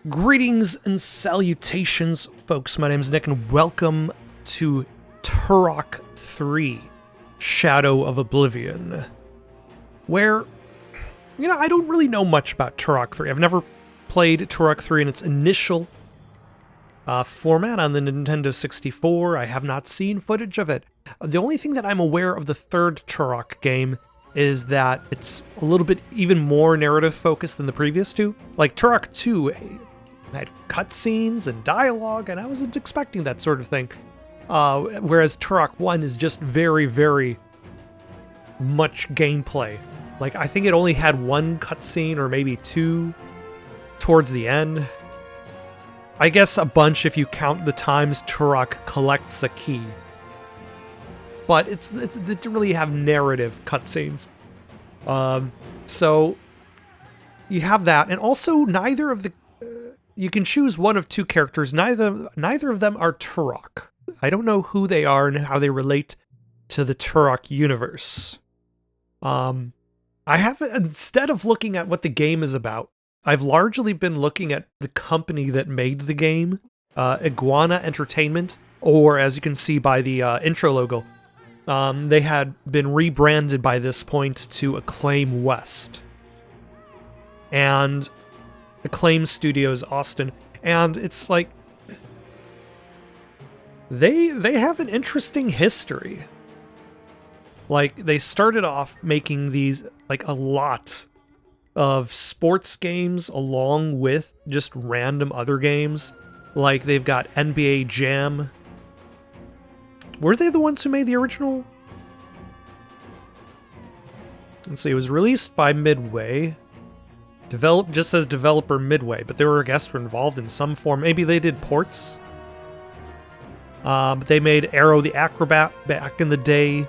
Greetings and salutations, folks. My name is Nick, and welcome to Turok 3, Shadow of Oblivion, where, I don't really know much about Turok 3. I've never played Turok 3 in its initial format on the Nintendo 64. I have not seen footage of it. The only thing that I'm aware of the third Turok game is that it's a little bit even more narrative-focused than the previous two. Like, Turok 2 had cutscenes and dialogue, and I wasn't expecting that sort of thing. Whereas Turok 1 is just very, very much gameplay. Like, I think it only had one cutscene, or maybe two, towards the end. I guess a bunch if you count the times Turok collects a key. But it didn't really have narrative cutscenes. So you have that, and also neither of the you can choose one of two characters. Neither of them are Turok. I don't know who they are and how they relate to the Turok universe. I haven't, instead of looking at what the game is about, I've largely been looking at the company that made the game, Iguana Entertainment, or as you can see by the intro logo, they had been rebranded by this point to Acclaim West. And Acclaim Studios Austin, and it's like they have an interesting history. Like, they started off making these, like, a lot of sports games along with just random other games. Like, they've got NBA Jam. Were they the ones who made the original? Let's see, it was released by Midway. Just says developer Midway, but I guess were involved in some form. Maybe they did ports. But they made Arrow the Acrobat back in the day.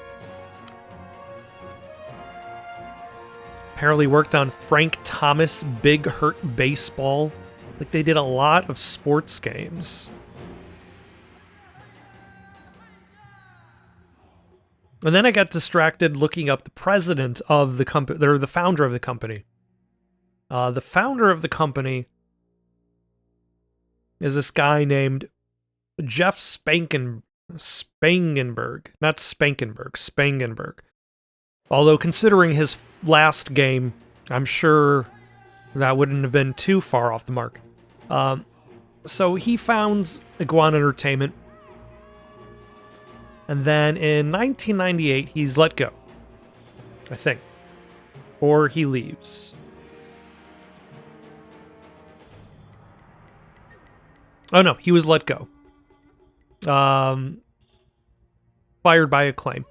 Apparently worked on Frank Thomas' Big Hurt Baseball. Like, they did a lot of sports games. And then I got distracted looking up the president of the company, or the founder of the company. The founder of the company is this guy named Jeff Spangenberg. Not Spankenberg, Spangenberg. Although, considering his last game, I'm sure that wouldn't have been too far off the mark. So he founds Iguana Entertainment. And then in 1998, he's let go. I think. Or he leaves. Oh no, he was let go. Fired by Acclaim.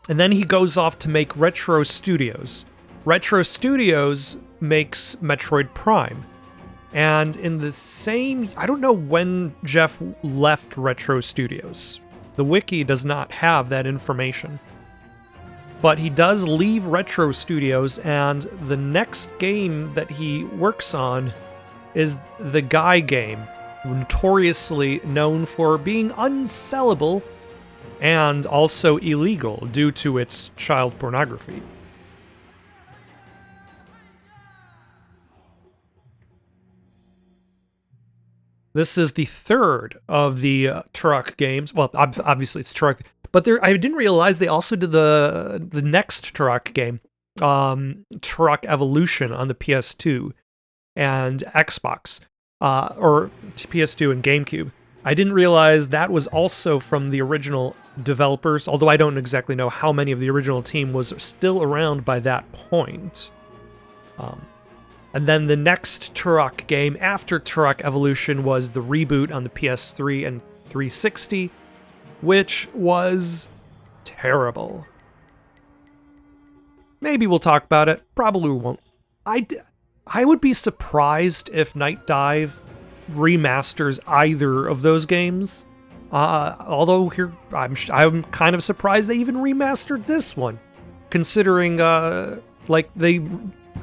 And then he goes off to make Retro Studios. Retro Studios makes Metroid Prime. And in the same... I don't know when Jeff left Retro Studios. The wiki does not have that information. But he does leave Retro Studios, and the next game that he works on is the Guy game, notoriously known for being unsellable and also illegal due to its child pornography. This is the third of the Turok games. Well, obviously it's Turok, but I didn't realize they also did the next Turok game, Turok Evolution on the PS2 and Xbox. Or PS2 and GameCube. I didn't realize that was also from the original developers, although I don't exactly know how many of the original team was still around by that point. And then the next Turok game after Turok Evolution was the reboot on the PS3 and 360, which was terrible. Maybe we'll talk about it. Probably won't. I would be surprised if Night Dive remasters either of those games. Although here, I'm kind of surprised they even remastered this one, considering I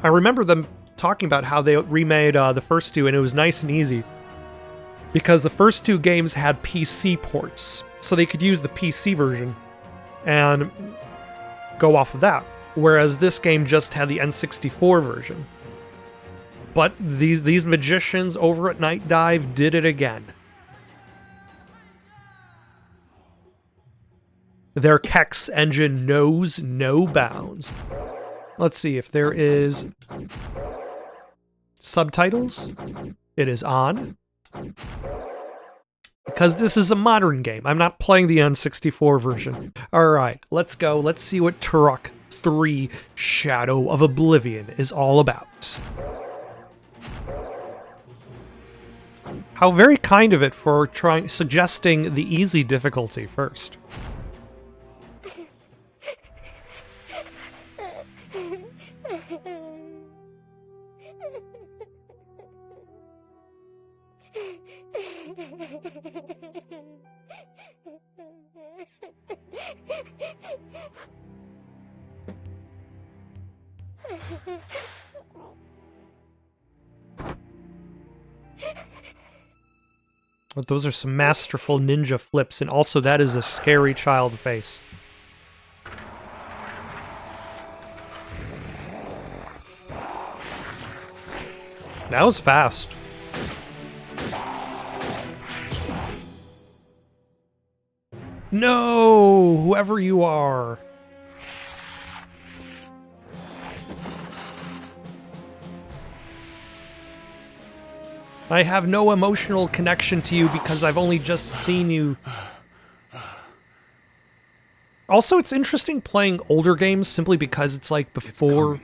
remember them talking about how they remade the first two, and it was nice and easy because the first two games had PC ports, so they could use the PC version and go off of that. Whereas this game just had the N64 version. But these magicians over at Night Dive did it again. Their Kex engine knows no bounds. Let's see if there is subtitles. It is on. Because this is a modern game. I'm not playing the N64 version. Alright, let's go. Let's see what Turok 3 Shadow of Oblivion is all about. How very kind of it for suggesting the easy difficulty first. But those are some masterful ninja flips, and also that is a scary child face. That was fast. No, whoever you are. I have no emotional connection to you because I've only just seen you. Also, it's interesting playing older games simply because it's like before.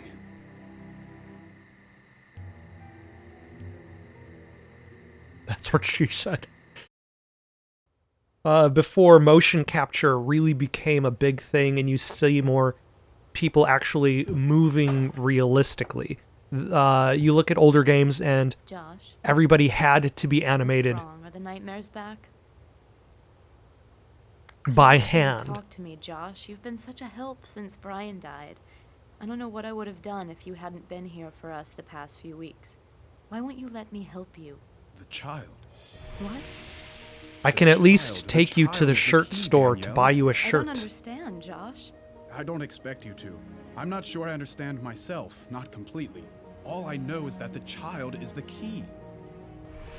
That's what she said. Before motion capture really became a big thing and you see more people actually moving realistically. You look at older games and Josh, everybody had to be animated. what's wrong? Are the nightmares back? By hand. Talk to me, Josh. You've been such a help since Brian died. I don't know what I would have done if you hadn't been here for us the past few weeks. Why won't you let me help you? The child. What? I can at least take you to the shirt store to buy you a I shirt. don't understand, Josh. I don't expect you to. I'm not sure I understand myself, not completely. All I know is that the child is the key.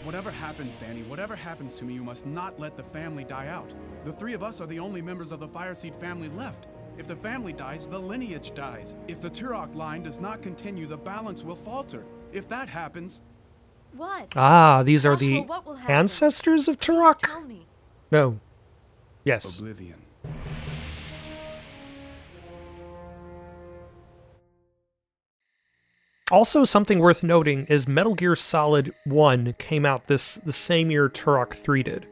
Whatever happens, Danny, whatever happens to me, you must not let the family die out. The three of us are the only members of the Fireseed family left. If the family dies, the lineage dies. If the Turok line does not continue, the balance will falter. If that happens... What? Ah, these are Joshua, the what will happen? ancestors of Please Turok? tell me. No. Yes. Oblivion. Also, something worth noting is Metal Gear Solid 1 came out the same year Turok 3 did.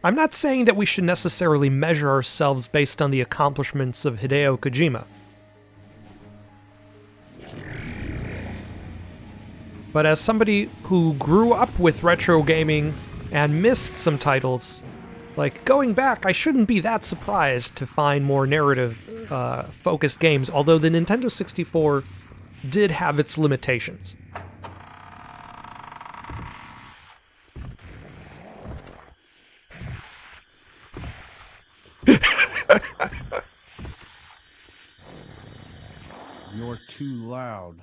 I'm not saying that we should necessarily measure ourselves based on the accomplishments of Hideo Kojima. But as somebody who grew up with retro gaming and missed some titles, like, going back, I shouldn't be that surprised to find more narrative-focused games, although the Nintendo 64 did have its limitations. You're too loud.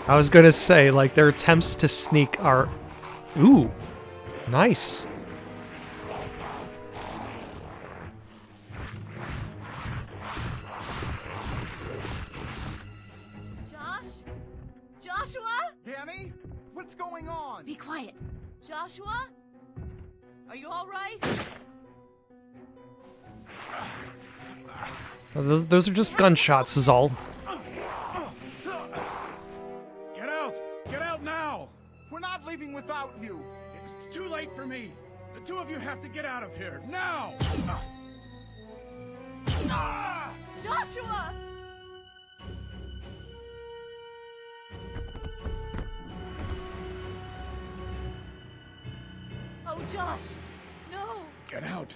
I was gonna say, like, their attempts to sneak are... Ooh, nice. Joshua? Danny? What's going on? Be quiet. Joshua? Are you all right? Those are just gunshots is all. Get out! Get out now! We're not leaving without you. It's too late for me. The two of you have to get out of here, now! Joshua! Oh, Josh! No! Get out!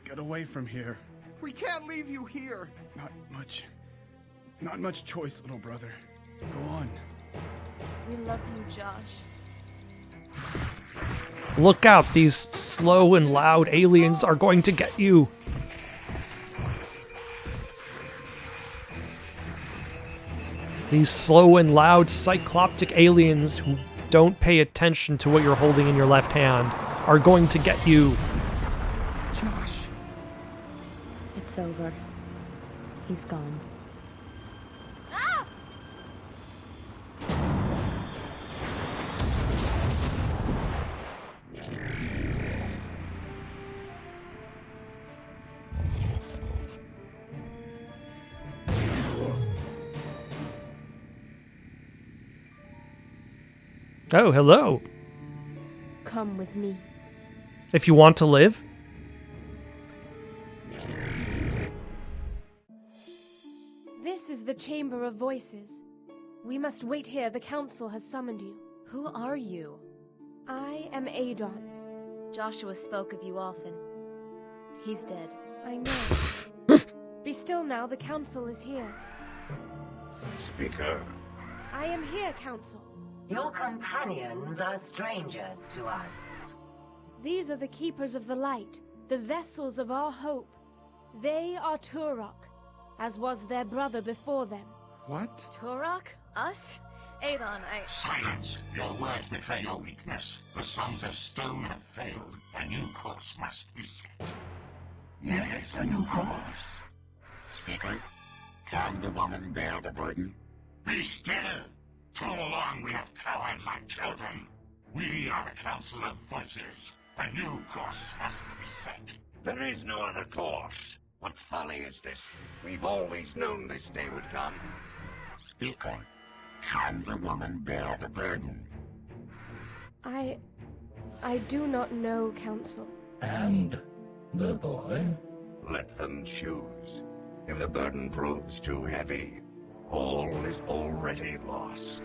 Get away from here. We can't leave you here. Not much choice, little brother. Go on. We love you, Josh. Look out, these slow and loud aliens are going to get you. These slow and loud cycloptic aliens who don't pay attention to what you're holding in your left hand are going to get you. Josh. It's over. He's gone. Oh, hello. Come with me. If you want to live. This is the Chamber of Voices. We must wait here. The council has summoned you. Who are you? I am Adon. Joshua spoke of you often. He's dead. I know. Be still now. The council is here. Speaker, I am here, council. Your companions are strangers to us. These are the keepers of the light, the vessels of our hope. They are Turok, as was their brother before them. What? Turok? Us? Adon, silence! Your words betray your weakness. The Sons of Stone have failed. A new course must be set. Yes, a new course. Speaker, can the woman bear the burden? Be still! Too long we have cowered like children. We are the Council of Voices. A new course must be set. There is no other course. What folly is this? We've always known this day would come. Speaker, can the woman bear the burden? I do not know, council. And the boy? Let them choose. If the burden proves too heavy, all is already lost.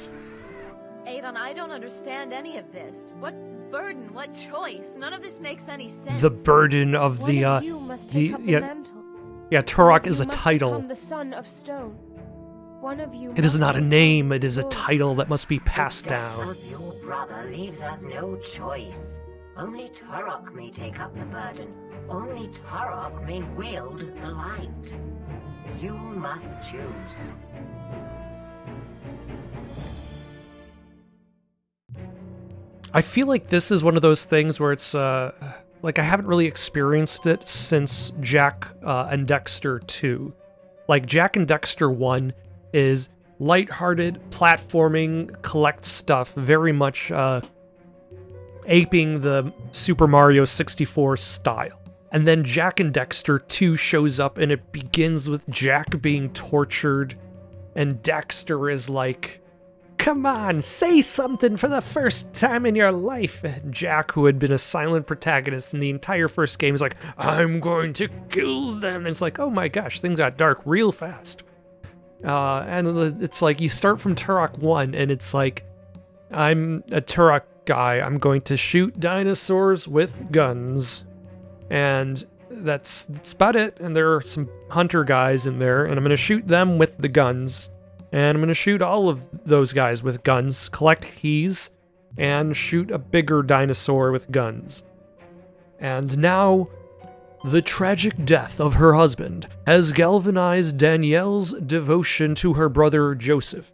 Adon, I don't understand any of this. What burden? What choice? None of this makes any sense. The burden of One the of you must take up the mantle. Turok You is a must title. become the son of stone. One of you It is must not a become name, it is a Lord. title that must be passed The death down. of your brother leaves us no choice. Only Turok may take up the burden. Only Turok may wield the light. You must choose. I feel like this is one of those things where it's, like I haven't really experienced it since Jak and Dexter 2. Like, Jak and Dexter 1 is lighthearted, platforming, collect stuff, very much aping the Super Mario 64 style. And then Jak and Dexter 2 shows up and it begins with Jak being tortured, and Dexter is like, come on, say something for the first time in your life. And Jak, who had been a silent protagonist in the entire first game, is like, I'm going to kill them. And it's like, oh my gosh, things got dark real fast. And it's like, you start from Turok 1, and it's like, I'm a Turok guy. I'm going to shoot dinosaurs with guns. And that's about it. And there are some hunter guys in there, and I'm going to shoot them with the guns. And I'm going to shoot all of those guys with guns, collect keys, and shoot a bigger dinosaur with guns. And now, the tragic death of her husband has galvanized Danielle's devotion to her brother Joseph.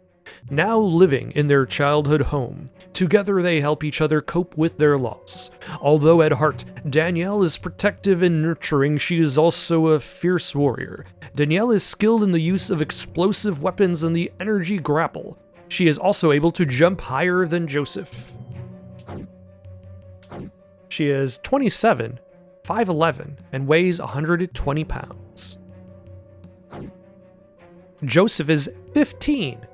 Now living in their childhood home, together they help each other cope with their loss. Although at heart, Danielle is protective and nurturing, she is also a fierce warrior. Danielle is skilled in the use of explosive weapons and the energy grapple. She is also able to jump higher than Joseph. She is 27, 5'11", and weighs 120 pounds. Joseph is 15,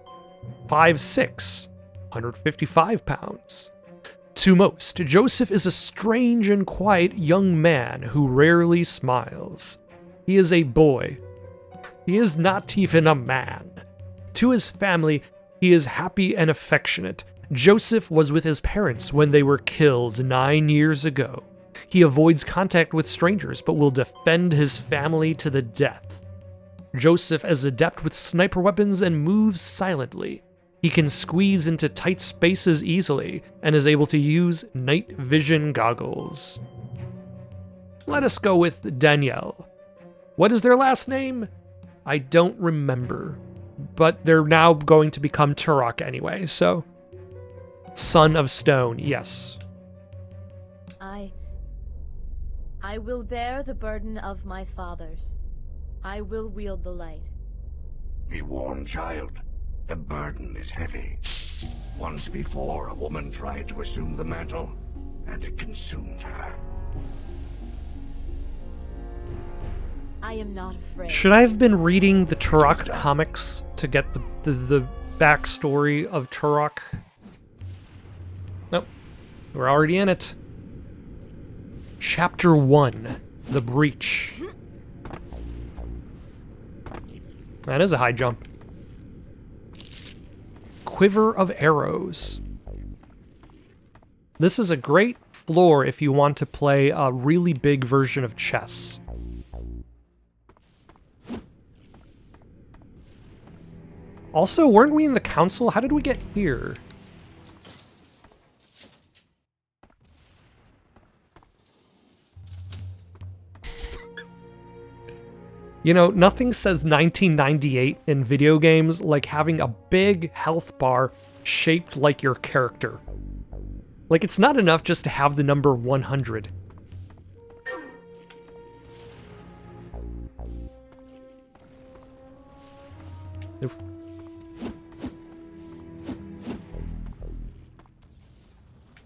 5'6", 155 pounds. To most, Joseph is a strange and quiet young man who rarely smiles. He is a boy. He is not even a man. To his family, he is happy and affectionate. Joseph was with his parents when they were killed 9 years ago. He avoids contact with strangers, but will defend his family to the death. Joseph is adept with sniper weapons and moves silently. He can squeeze into tight spaces easily, and is able to use night vision goggles. Let us go with Danielle. What is their last name? I don't remember. but they're now going to become Turok anyway, so... Son of Stone, yes. I will bear the burden of my fathers. I will wield the light. Be warned, child. The burden is heavy. Once before, a woman tried to assume the mantle, and it consumed her. I am not afraid. Should I have been reading the Turok comics to get the backstory of Turok? Nope. We're already in it. Chapter 1, The Breach. That is a high jump. Quiver of Arrows. This is a great floor if you want to play a really big version of chess. Also, weren't we in the council? How did we get here? You know, nothing says 1998 in video games like having a big health bar shaped like your character. Like, it's not enough just to have the number 100.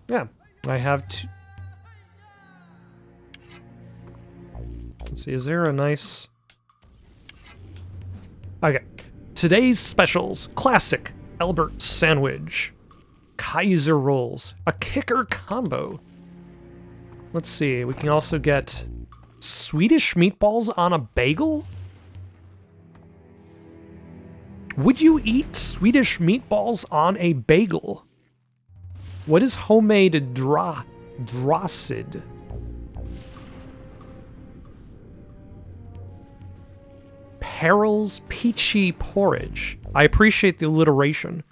Yeah, I have to... Let's see, is there a nice... Okay, today's specials: classic Albert sandwich, Kaiser rolls, a kicker combo. Let's see, we can also get Swedish meatballs on a bagel? Would you eat Swedish meatballs on a bagel? What is homemade drossid? Harold's Peachy Porridge. I appreciate the alliteration.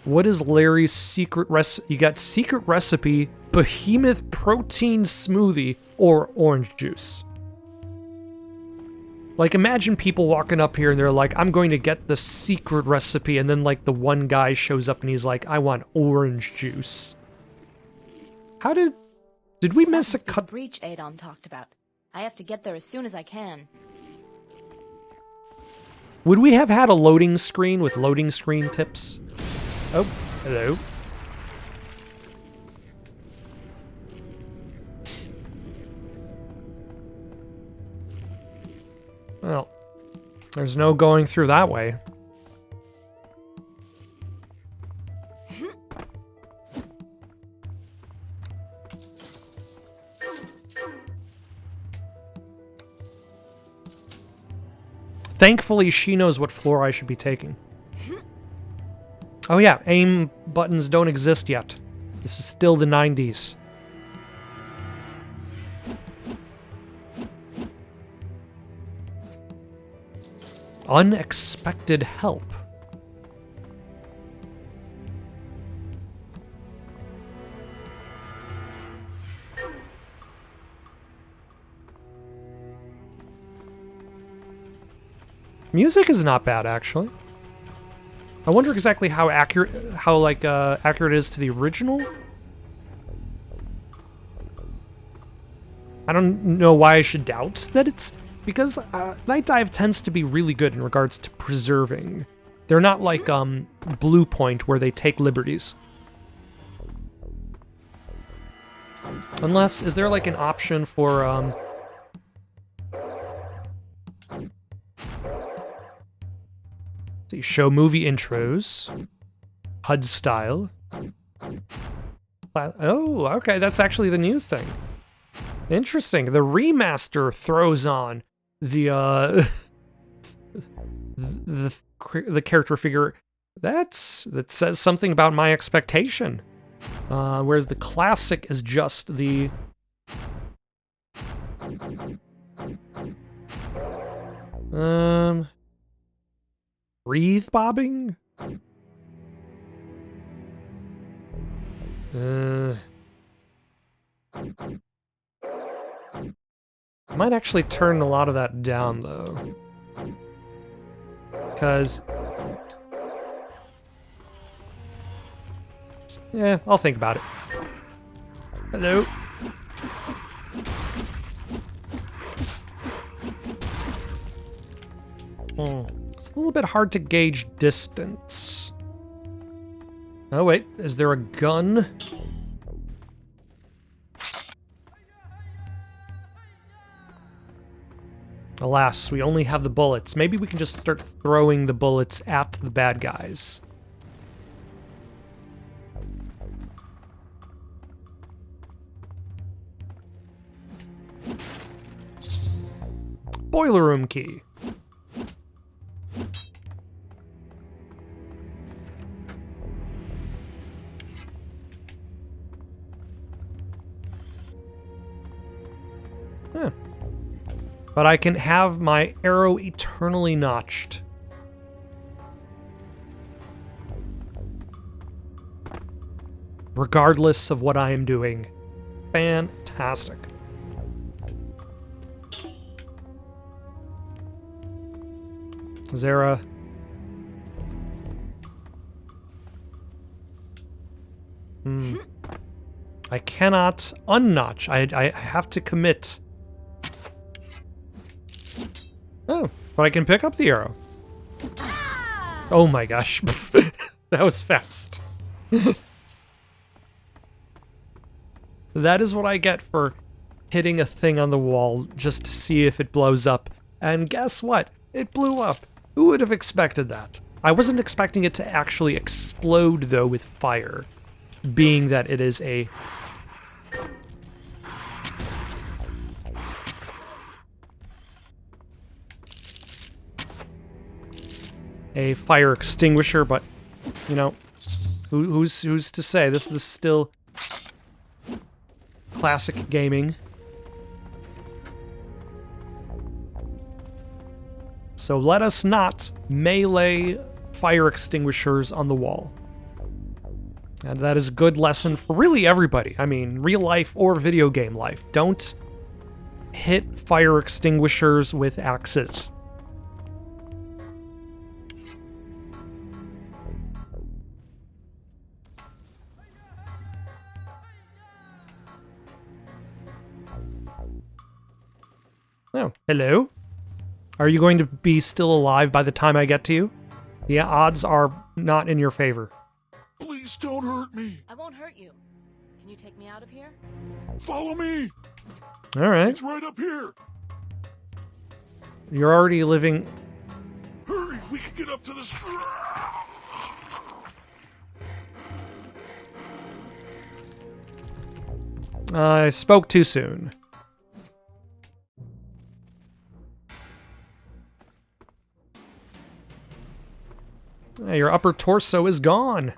What is Larry's secret recipe? You got secret recipe, behemoth protein smoothie, or orange juice. Like, imagine people walking up here and they're like, I'm going to get the secret recipe, and then like the one guy shows up and he's like, I want orange juice. How did we miss a cut? Breach Adon talked about. I have to get there as soon as I can. Would we have had a loading screen with loading screen tips? Oh, hello. Well, there's no going through that way. Thankfully, she knows what floor I should be taking. Oh yeah, aim buttons don't exist yet. This is still the 90s. Unexpected help. Music is not bad, actually. I wonder exactly how accurate it is to the original. I don't know why I should doubt that it's... Because Night Dive tends to be really good in regards to preserving. They're not like Blue Point, where they take liberties. Unless, is there like an option for... Show movie intros. HUD style. Oh, okay, that's actually the new thing. Interesting. The remaster throws on the the character figure. That says something about my expectation. Whereas the classic is just the wreath bobbing? I might actually turn a lot of that down, though. Because Yeah, I'll think about it. Hello? It's a little bit hard to gauge distance. Oh wait, is there a gun? Alas, we only have the bullets. Maybe we can just start throwing the bullets at the bad guys. Boiler room key. Huh. But I can have my arrow eternally notched. Regardless of what I am doing. Fantastic. Is there a... I cannot unnotch. I have to commit. Oh, but I can pick up the arrow. Oh my gosh. That was fast. That is what I get for hitting a thing on the wall just to see if it blows up. And guess what? It blew up. Who would have expected that? I wasn't expecting it to actually explode, though, with fire. Being that it is a... a fire extinguisher, but, you know, who's to say? This is still classic gaming. So let us not melee fire extinguishers on the wall. And that is a good lesson for really everybody. I mean, real life or video game life. Don't hit fire extinguishers with axes. Oh, hello? Are you going to be still alive by the time I get to you? The odds are not in your favor. Please don't hurt me. I won't hurt you. Can you take me out of here? Follow me. All right. It's right up here. You're already living... Hurry, we can get up to the... I spoke too soon. Your upper torso is gone.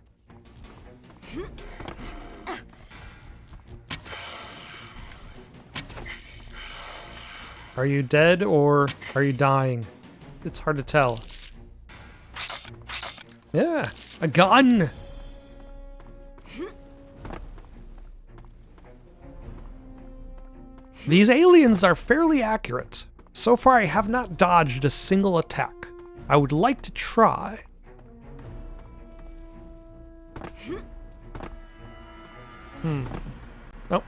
Are you dead or are you dying? It's hard to tell. Yeah, a gun! These aliens are fairly accurate. So far I have not dodged a single attack. I would like to try. Oh.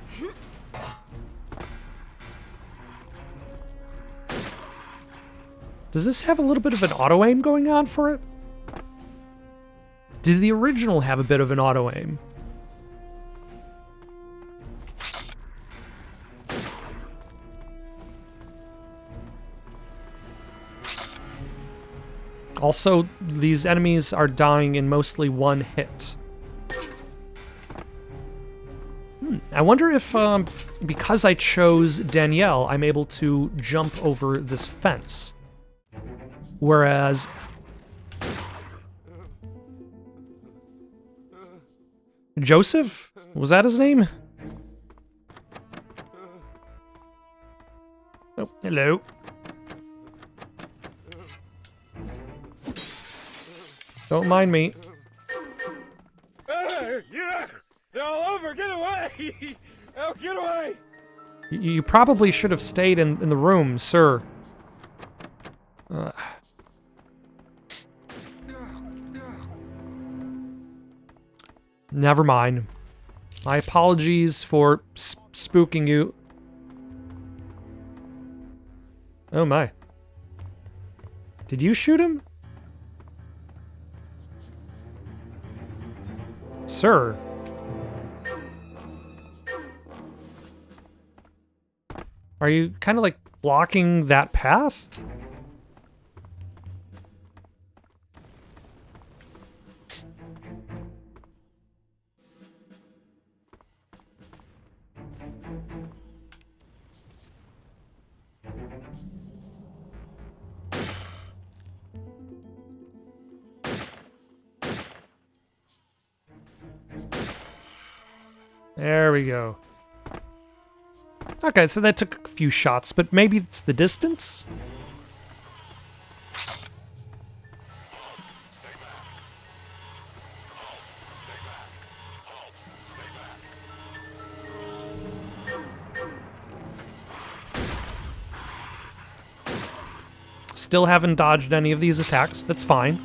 Does this have a little bit of an auto-aim going on for it? Did the original have a bit of an auto-aim? Also, these enemies are dying in mostly one hit. I wonder if, because I chose Danielle, I'm able to jump over this fence. Whereas... Joseph? Was that his name? Oh, hello. Don't mind me. Yeah! They're all over! Get away! Oh, get away! You probably should have stayed in the room, sir. Never mind. My apologies for spooking you. Oh my. Did you shoot him? Sir. Are you kind of like blocking that path? There we go. Okay, so that took a few shots, but maybe it's the distance? Still haven't dodged any of these attacks. That's fine.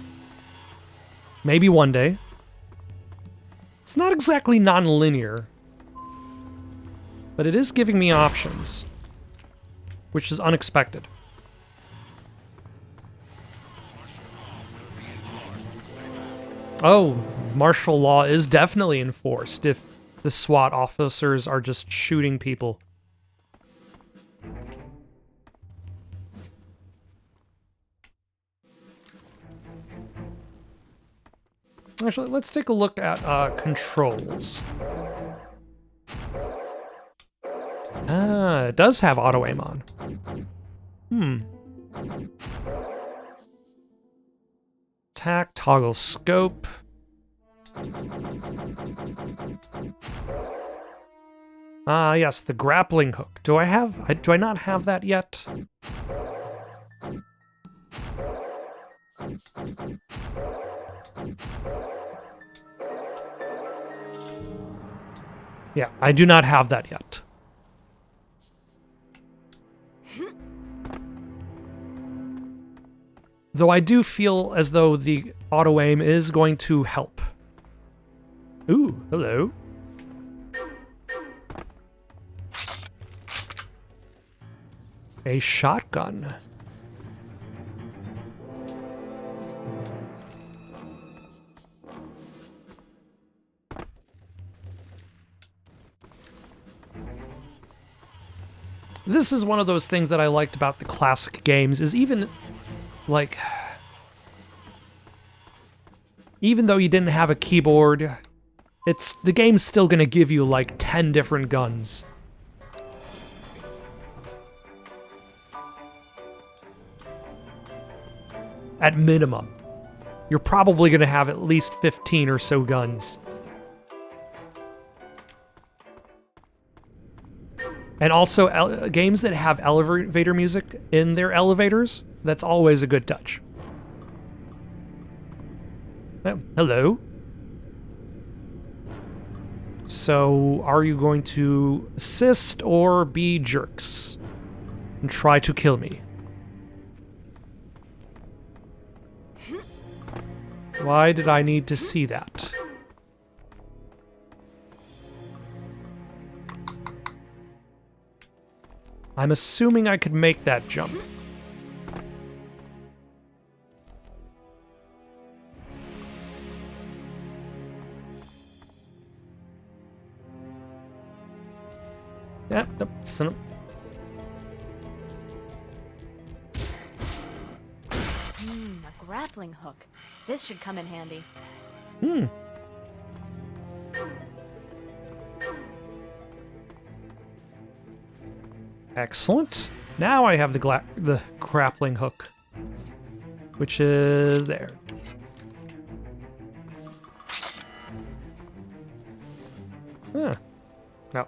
Maybe one day. It's not exactly non-linear, but it is giving me options, which is unexpected. Oh, martial law is definitely enforced if the SWAT officers are just shooting people. Actually, let's take a look at controls. Ah, it does have auto aim on. Attack, toggle scope. Ah, yes, the grappling hook. Do I not have that yet? Yeah, I do not have that yet. Though I do feel as though the auto-aim is going to help. Ooh, hello. A shotgun. This is one of those things that I liked about the classic games, is even, like, even though you didn't have a keyboard, the game's still gonna give you, like, 10 different guns. At minimum. You're probably gonna have at least 15 or so guns. And also, games that have elevator music in their elevators, that's always a good touch. Oh, hello. So, are you going to assist or be jerks and try to kill me? Why did I need to see that? I'm assuming I could make that jump. Yeah, nope, son. A grappling hook. This should come in handy. Excellent. Now I have the grappling hook, which is there. Huh. No.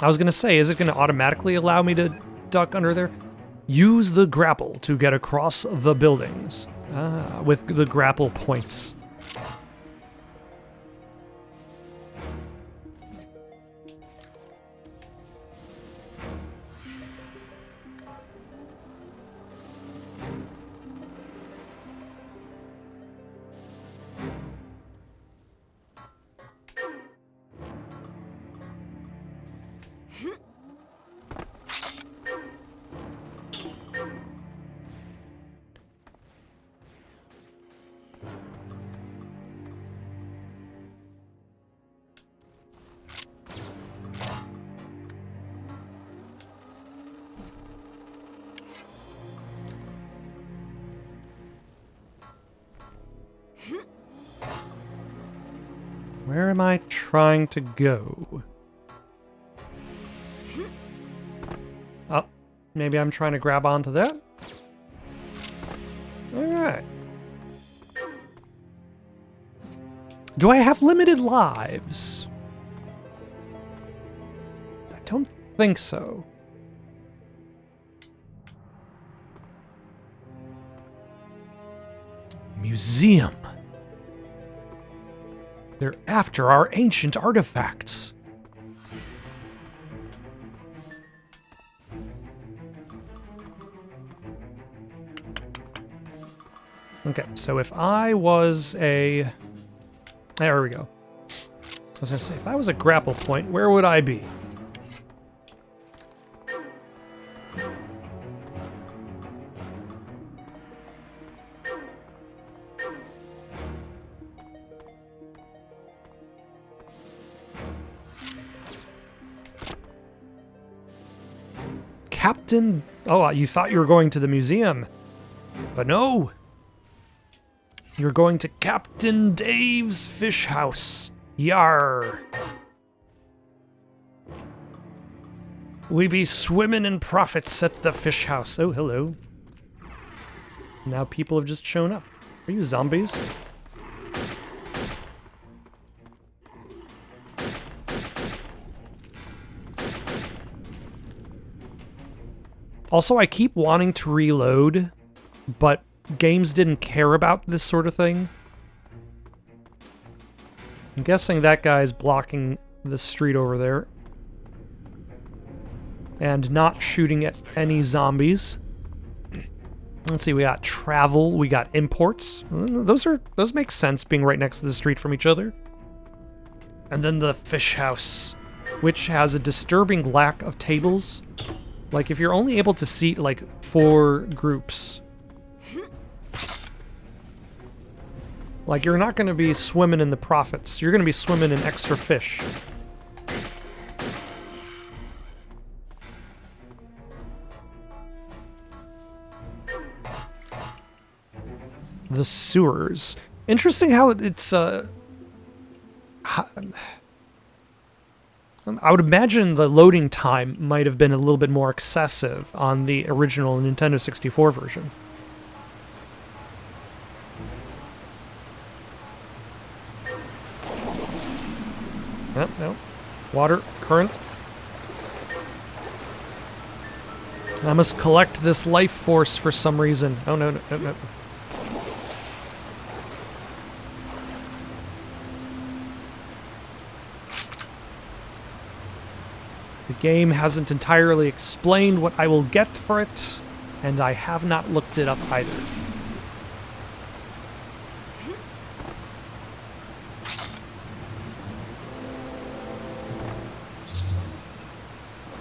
I was gonna say, is it gonna automatically allow me to duck under there? Use the grapple to get across the buildings. With the grapple points. Where am I trying to go? Oh, maybe I'm trying to grab onto that? Alright. Do I have limited lives? I don't think so. Museum. They're after our ancient artifacts. Okay, so if I was a... There we go. I was gonna say, if I was a grapple point, where would I be? Captain... Oh, you thought you were going to the museum. But no. You're going to Captain Dave's fish house. Yar. We be swimming in profits at the fish house. Oh, hello. Now people have just shown up. Are you zombies? Also, I keep wanting to reload, but games didn't care about this sort of thing. I'm guessing that guy's blocking the street over there. And not shooting at any zombies. Let's see, we got travel, we got imports. Those make sense being right next to the street from each other. And then the fish house, which has a disturbing lack of tables. Like, if you're only able to seat, like, 4 groups, like, you're not going to be swimming in the profits. You're going to be swimming in extra fish. The sewers. Interesting how it's, I would imagine the loading time might have been a little bit more excessive on the original Nintendo 64 version. No. Water, current. I must collect this life force for some reason. Oh, no. The game hasn't entirely explained what I will get for it, and I have not looked it up either.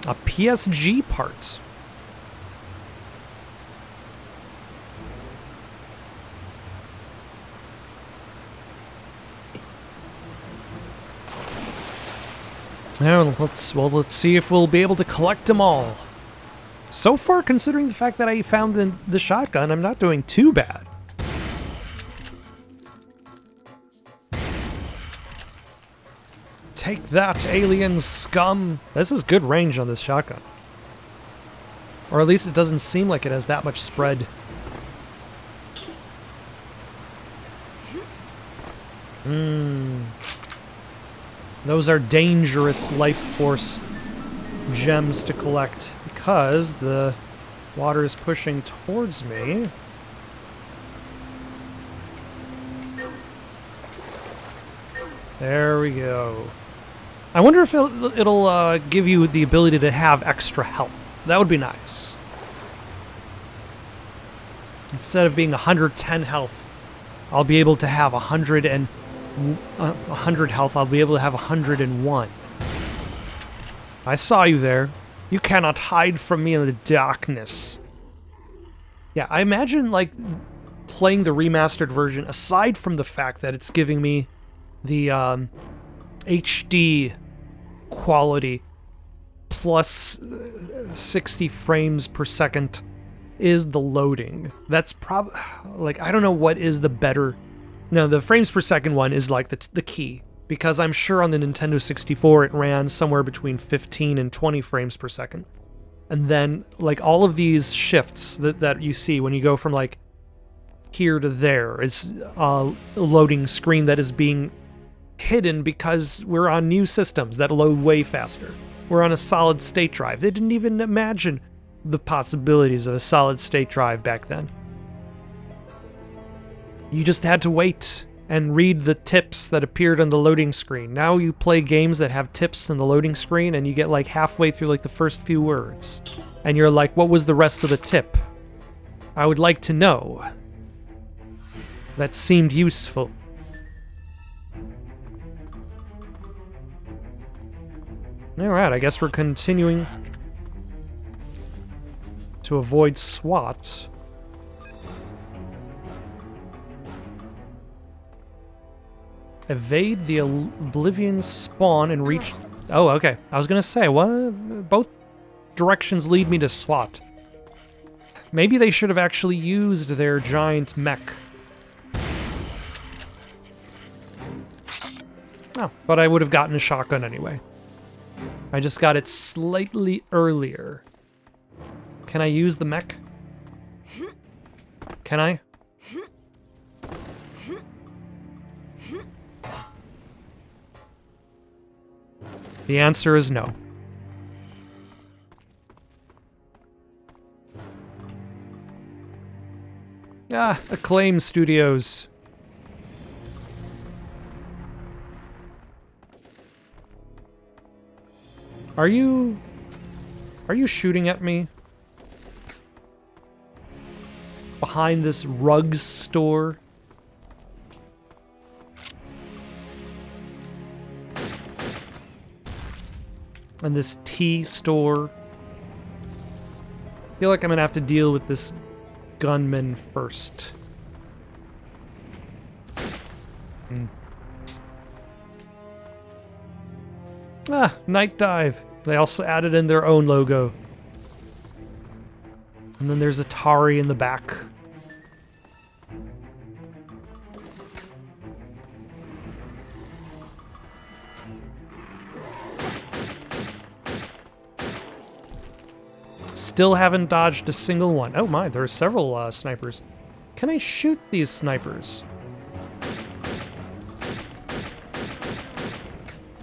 A PSG part. Now, let's see if we'll be able to collect them all. So far, considering the fact that I found the shotgun, I'm not doing too bad. Take that, alien scum! This is good range on this shotgun. Or at least it doesn't seem like it has that much spread. Those are dangerous life force gems to collect because the water is pushing towards me. There we go. I wonder if it'll give you the ability to have extra health. That would be nice. Instead of being 110 health, I'll be able to have 100 health. I'll be able to have 101. I saw you there. You cannot hide from me in the darkness. Yeah, I imagine, like, playing the remastered version, aside from the fact that it's giving me the HD quality plus 60 frames per second, is the loading. That's like, I don't know what is the better. No, the frames per second one is like the key, because I'm sure on the Nintendo 64 it ran somewhere between 15 and 20 frames per second. And then like all of these shifts that you see when you go from like here to there is a loading screen that is being hidden because we're on new systems that load way faster. We're on a solid state drive. They didn't even imagine the possibilities of a solid state drive back then. You just had to wait and read the tips that appeared on the loading screen. Now you play games that have tips in the loading screen and you get like halfway through like the first few words. And you're like, what was the rest of the tip? I would like to know. That seemed useful. Alright, I guess we're continuing to avoid SWAT. Evade the Oblivion spawn and reach... Oh, okay. I was gonna say, what? Both directions lead me to SWAT. Maybe they should have actually used their giant mech. Oh, but I would have gotten a shotgun anyway. I just got it slightly earlier. Can I use the mech? Can I? The answer is no. Ah, Acclaim Studios. Are you shooting at me? Behind this rugs store? And this tea store? I feel like I'm gonna have to deal with this gunman first. Ah, Night Dive. They also added in their own logo. And then there's Atari in the back. Still haven't dodged a single one. Oh my, there are several snipers. Can I shoot these snipers?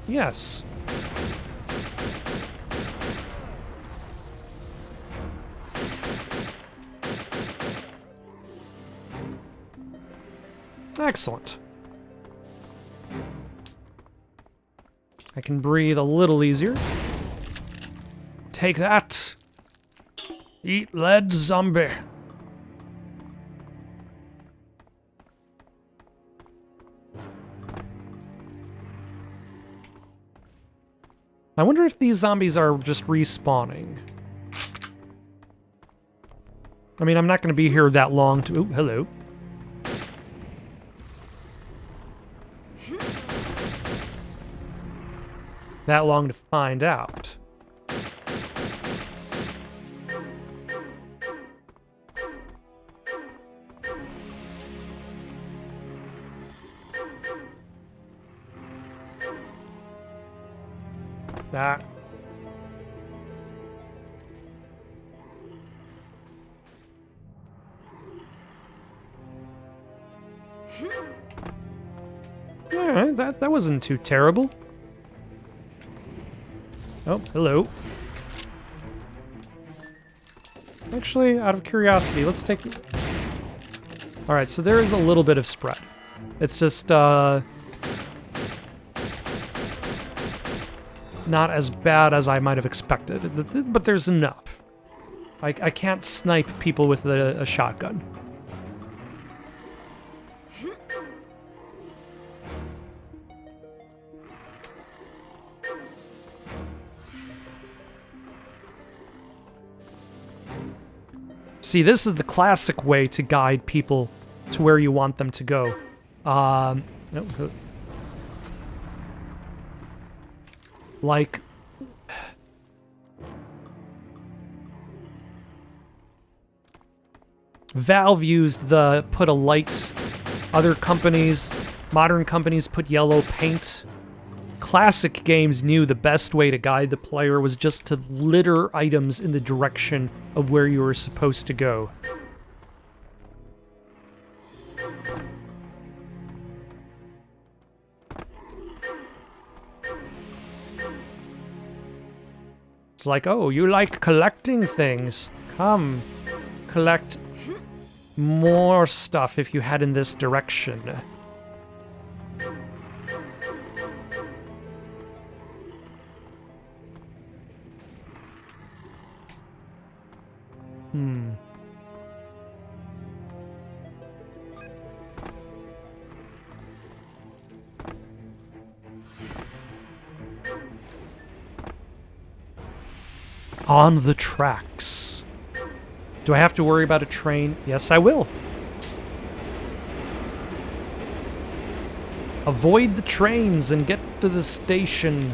Yes. Excellent. I can breathe a little easier. Take that. Eat lead, zombie. I wonder if these zombies are just respawning. I mean, I'm not going to be here that long to... Ooh, hello. That long to find out. That. Alright, that wasn't too terrible. Oh, hello. Actually, out of curiosity, let's take... Alright, so there is a little bit of spread. It's just, not as bad as I might have expected, but there's enough. I can't snipe people with a shotgun. See, this is the classic way to guide people to where you want them to go. No, like, Valve used the put a light. Other companies, modern companies, put yellow paint. Classic games knew the best way to guide the player was just to litter items in the direction of where you were supposed to go. It's like, oh, you like collecting things. Come, collect more stuff if you head in this direction. On the tracks. Do I have to worry about a train? Yes, I will. Avoid the trains and get to the station.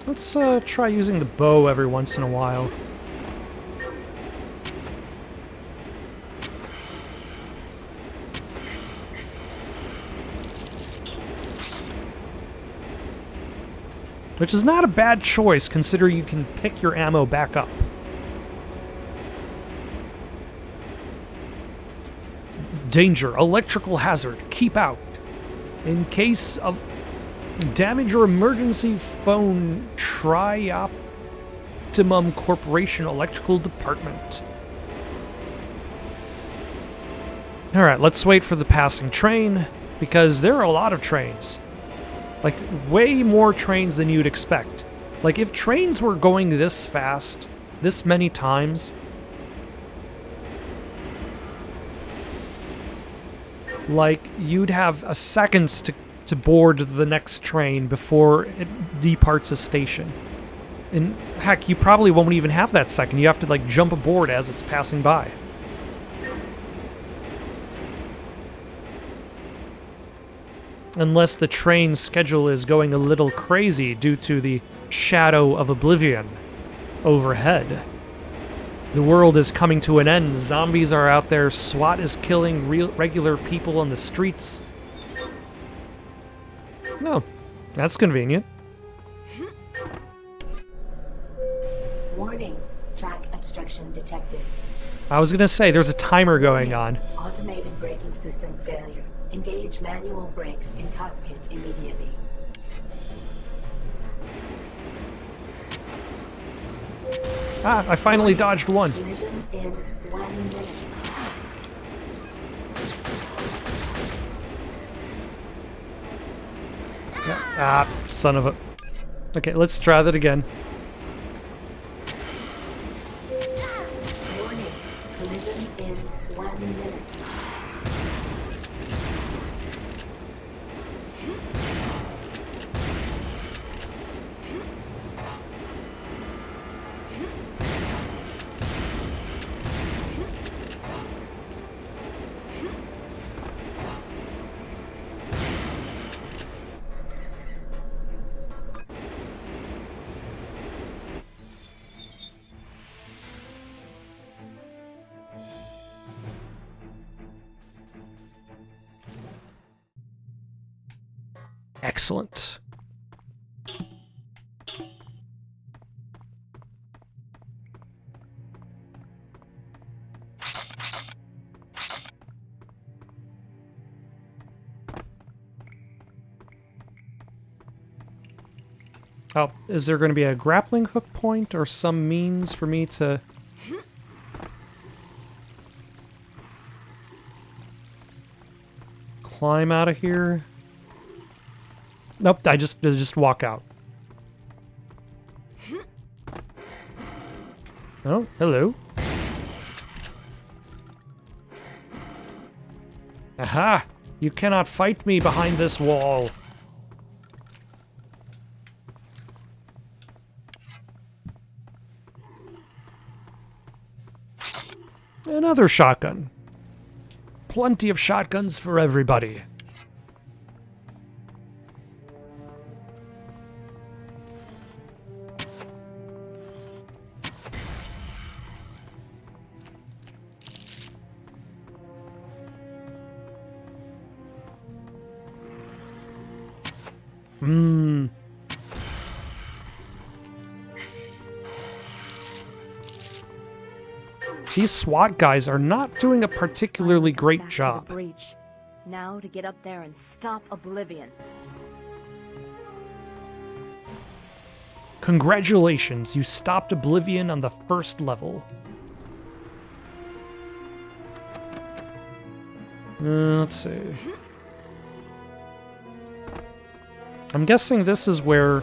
Let's try using the bow every once in a while. Which is not a bad choice, considering you can pick your ammo back up. Danger, electrical hazard, keep out. In case of damage or emergency phone, try Optimum Corporation Electrical Department. Alright, let's wait for the passing train, because there are a lot of trains. Like, way more trains than you'd expect. Like, if trains were going this fast, this many times, like, you'd have a seconds to board the next train before it departs a station. And heck, you probably won't even have that second. You have to, like, jump aboard as it's passing by. Unless the train schedule is going a little crazy due to the shadow of Oblivion overhead. The world is coming to an end. Zombies are out there. SWAT is killing regular people on the streets. No, that's convenient. Warning, track obstruction detected. I was gonna say, there's a timer going on. Automated braking system failure. Engage manual brakes in cockpit immediately. Ah, I finally dodged one. Collision in 1 minute. Yeah. Ah, son of a... Okay, let's try that again. Warning, collision in 1 minute. Excellent. Oh, is there going to be a grappling hook point or some means for me to... climb out of here? Nope, I just walk out. Oh, hello. Aha! You cannot fight me behind this wall. Another shotgun. Plenty of shotguns for everybody. These SWAT guys are not doing a particularly great Back to job. the breach. Now to get up there and stop Oblivion. Congratulations, you stopped Oblivion on the first level. Let's see. I'm guessing this is where...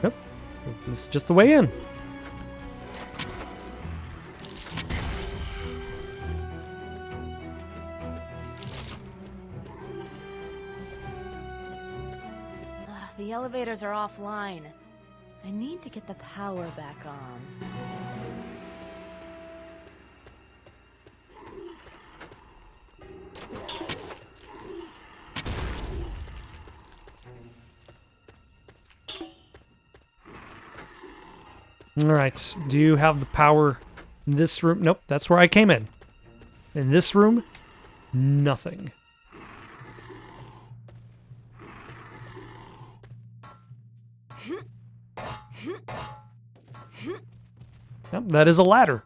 Yep, this is just the way in. The elevators are offline. I need to get the power back on. Alright, do you have the power in this room? Nope, that's where I came in. In this room, nothing. Yep, that is a ladder.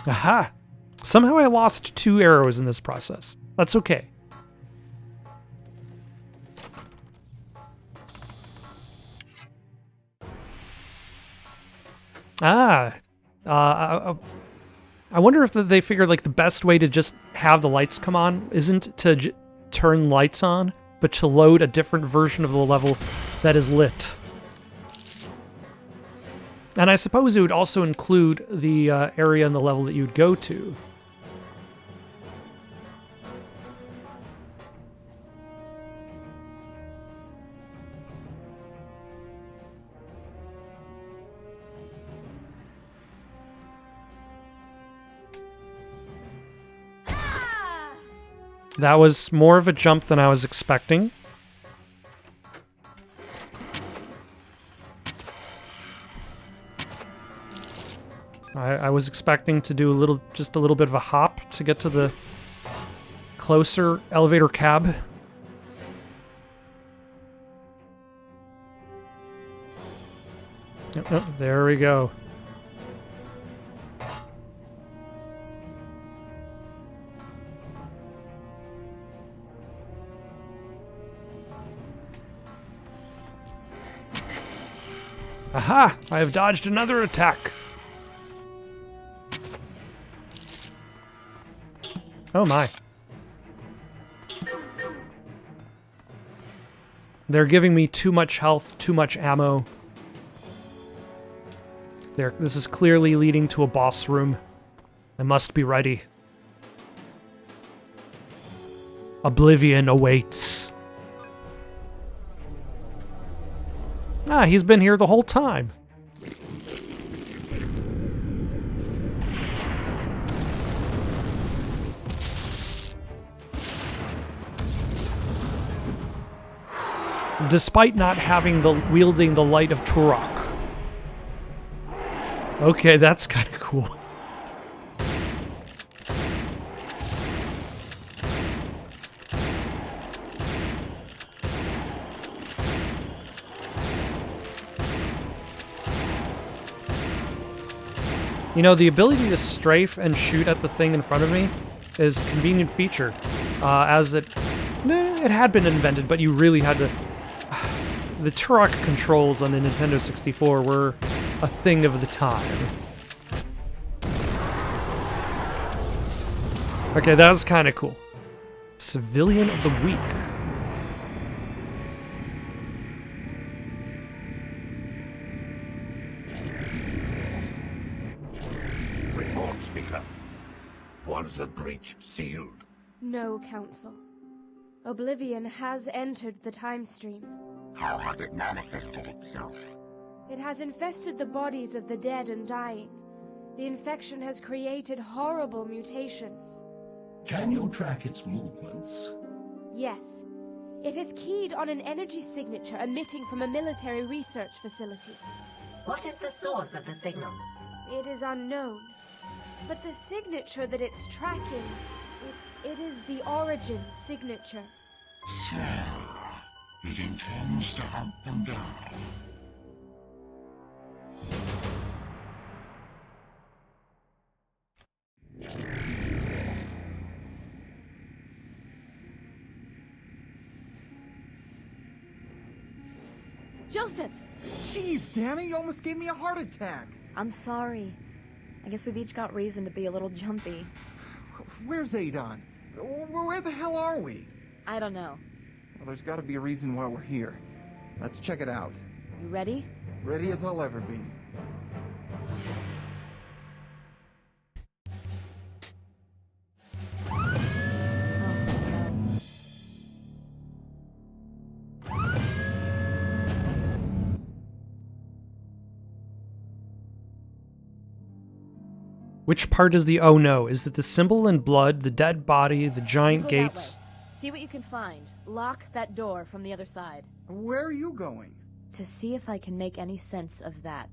Aha! Somehow I lost 2 arrows in this process. That's okay. I wonder if they figured like the best way to just have the lights come on isn't to turn lights on, but to load a different version of the level that is lit. And I suppose it would also include the area in the level that you'd go to. That was more of a jump than I was expecting. I was expecting to do just a little bit of a hop to get to the closer elevator cab. Yep, there we go. Aha! I have dodged another attack. Oh my. They're giving me too much health, too much ammo. This is clearly leading to a boss room. I must be ready. Oblivion awaits. Ah, he's been here the whole time. Despite not having wielding the light of Turok. Okay, that's kind of cool. You know, the ability to strafe and shoot at the thing in front of me is a convenient feature, as it had been invented, but you really had to... The Turok controls on the Nintendo 64 were a thing of the time. Okay, that was kind of cool. Civilian of the Week. Report, Speaker. Was the breach sealed? No, Council. Oblivion has entered the time stream. How has it manifested itself? It has infested the bodies of the dead and dying. The infection has created horrible mutations. Can you track its movements? Yes. It is keyed on an energy signature emitting from a military research facility. What is the source of the signal? It is unknown. But the signature that it's tracking, it is the Origin signature. So, it intends to hunt them down. Joseph! Jeez, Danny, you almost gave me a heart attack. I'm sorry. I guess we've each got reason to be a little jumpy. Where's Adon? Where the hell are we? I don't know. Well, there's got to be a reason why we're here. Let's check it out. You ready? Ready as I'll ever be. Which part is the oh no? Is it the symbol in blood, the dead body, the giant Go that gates? way. See what you can find. Lock that door from the other side. Where are you going? To see if I can make any sense of that.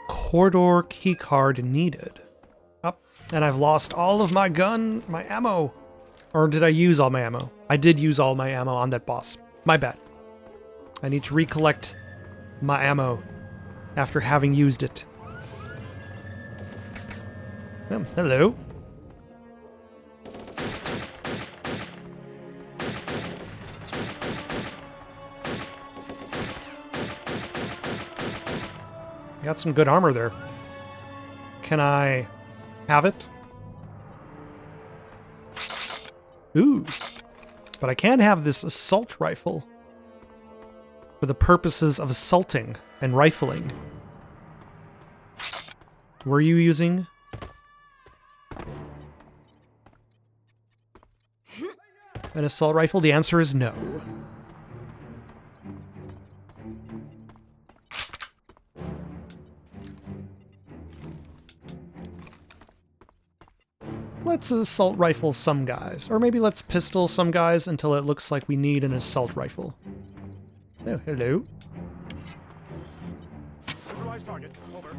Corridor keycard needed. Up, and I've lost all of my ammo. Or did I use all my ammo? I did use all my ammo on that boss. My bad. I need to recollect my ammo after having used it. Hello. Got some good armor there. Can I have it? Ooh. But I can have this assault rifle for the purposes of assaulting and rifling. Were you using? An assault rifle? The answer is no. Let's assault rifle some guys. Or maybe let's pistol some guys until it looks like we need an assault rifle. Oh, hello. Neutralize target. Over.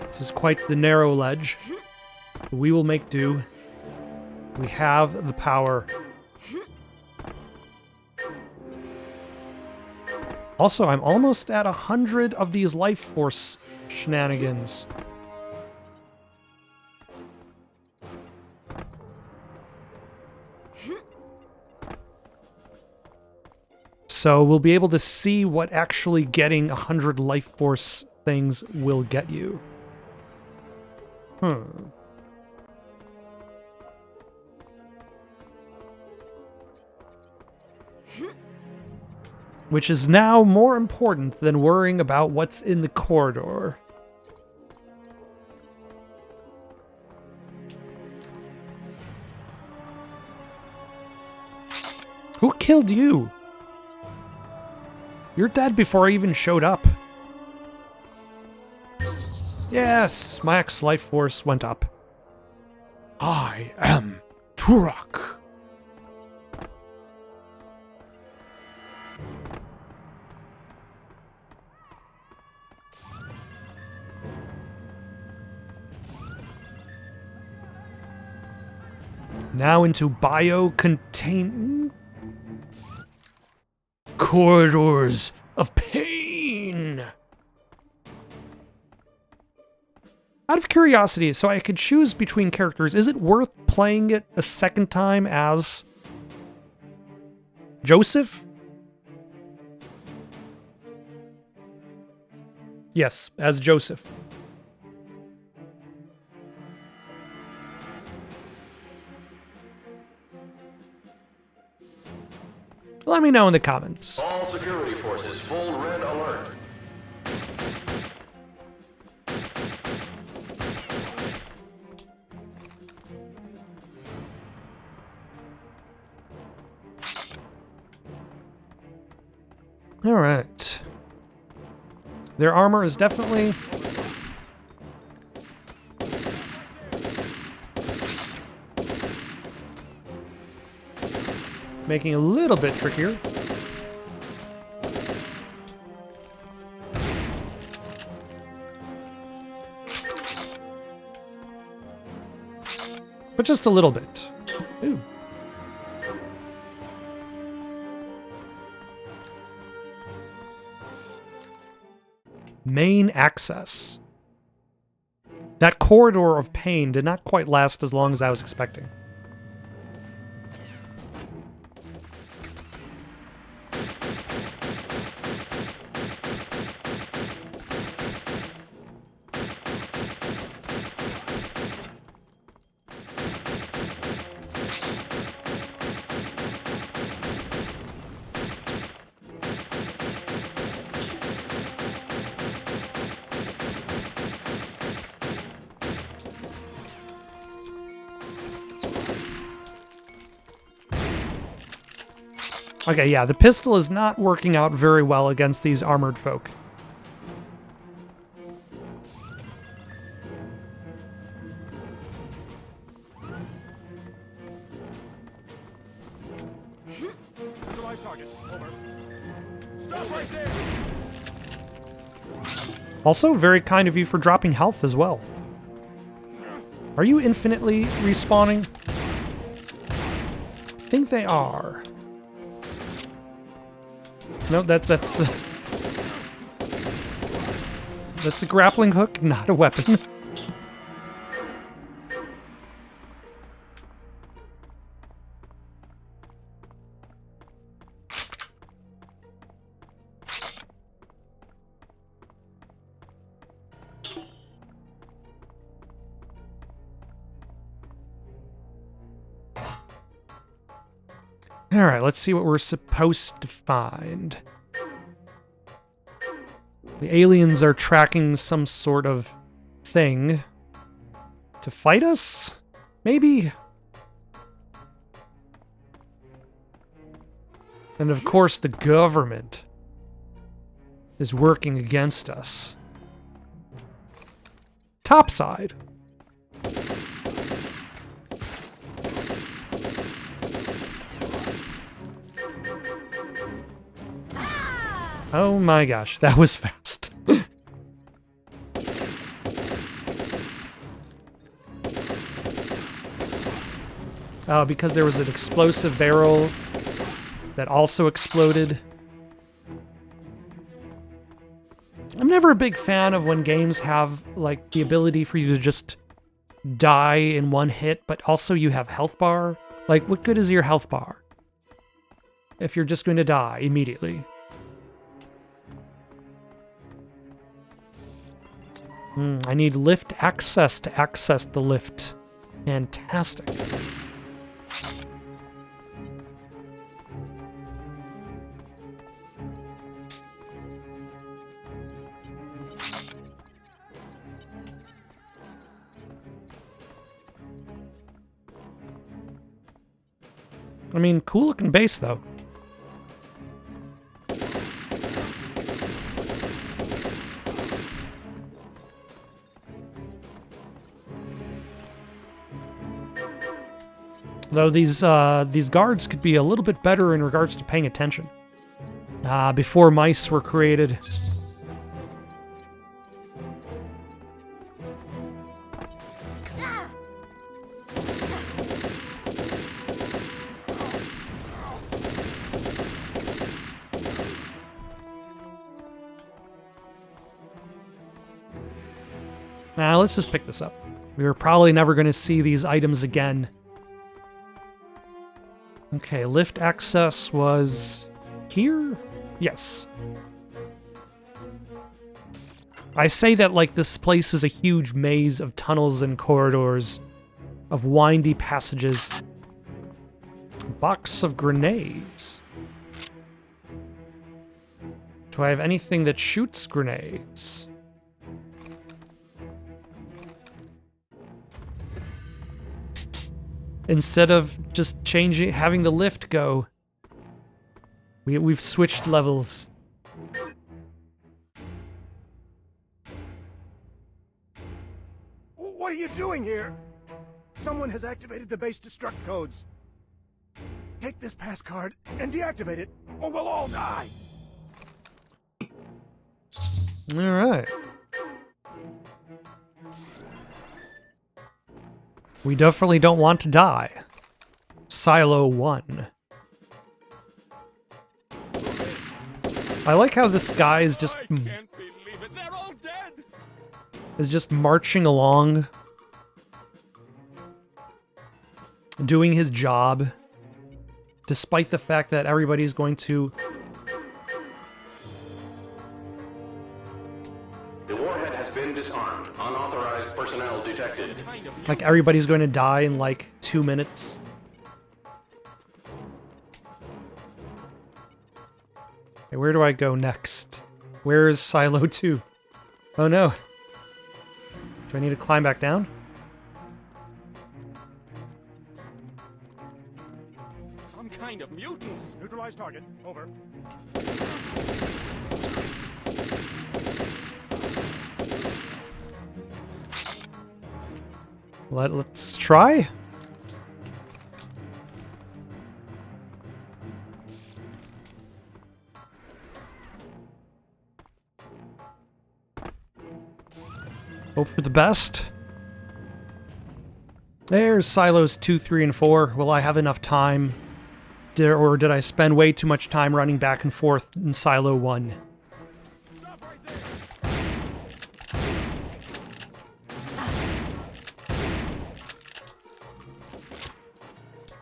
This is quite the narrow ledge. But we will make do. We have the power. Also, I'm almost at 100 of these life force shenanigans. So we'll be able to see what actually getting 100 life force things will get you. Which is now more important than worrying about what's in the corridor. Who killed you? You're dead before I even showed up. Yes, my X life force went up. I am Turok. Now into bio-contain... corridors of pain. Out of curiosity, so I could choose between characters, is it worth playing it a second time as Joseph? Yes, as Joseph. Let me know in the comments. All security forces, full red alert. All right. Their armor is definitely... making it a little bit trickier. But just a little bit. Ooh. Main access. That corridor of pain did not quite last as long as I was expecting. Okay, yeah, the pistol is not working out very well against these armored folk. Neutralize target. Over. Stop right there! Also, very kind of you for dropping health as well. Are you infinitely respawning? I think they are. No, that's a grappling hook, not a weapon. All right, let's see what we're supposed to find. The aliens are tracking some sort of thing to fight us? Maybe? And of course, the government is working against us. Topside. Oh my gosh, that was fast. Because there was an explosive barrel that also exploded. I'm never a big fan of when games have, like, the ability for you to just die in one hit, but also you have health bar. Like, what good is your health bar if you're just going to die immediately? I need lift access to access the lift. Fantastic. I mean, cool looking base though. Though these guards could be a little bit better in regards to paying attention. Before mice were created. Now, let's just pick this up. We are probably never going to see these items again. Okay, lift access was here? Yes. I say that like this place is a huge maze of tunnels and corridors, of windy passages. Box of grenades. Do I have anything that shoots grenades? Instead of just changing, having the lift go, we've switched levels. What are you doing here? Someone has activated the base destruct codes. Take this pass card and deactivate it, or we'll all die. All right. We definitely don't want to die. Silo 1. I like how this guy is just... I can't believe it. They're all dead. Is just marching along. Doing his job. Despite the fact that everybody's going to... The warhead has been disarmed. Unauthorized personnel detected. Like, everybody's going to die in, like, 2 minutes. Okay, where do I go next? Where is Silo 2? Oh, no. Do I need to climb back down? Some kind of mutants. Neutralize target. Over. Let's try. Hope for the best. There's silos 2, 3, and 4. Will I have enough time? Or did I spend way too much time running back and forth in silo 1? Stop right there.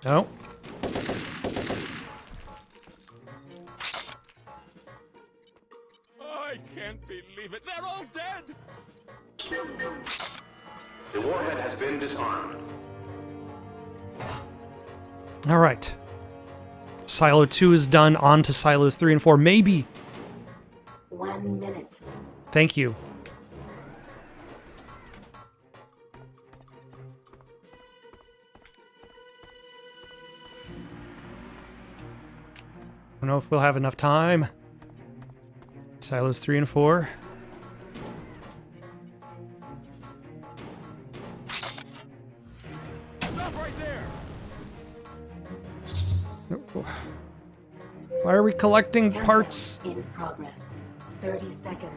No. I can't believe it. They're all dead. The warhead has been disarmed. All right. Silo 2 is done. On to silos 3 and 4. Maybe. 1 minute. Thank you. I don't know if we'll have enough time. Silos 3 and 4. Stop right there. Why are we collecting Countdown parts? in progress. 30 seconds.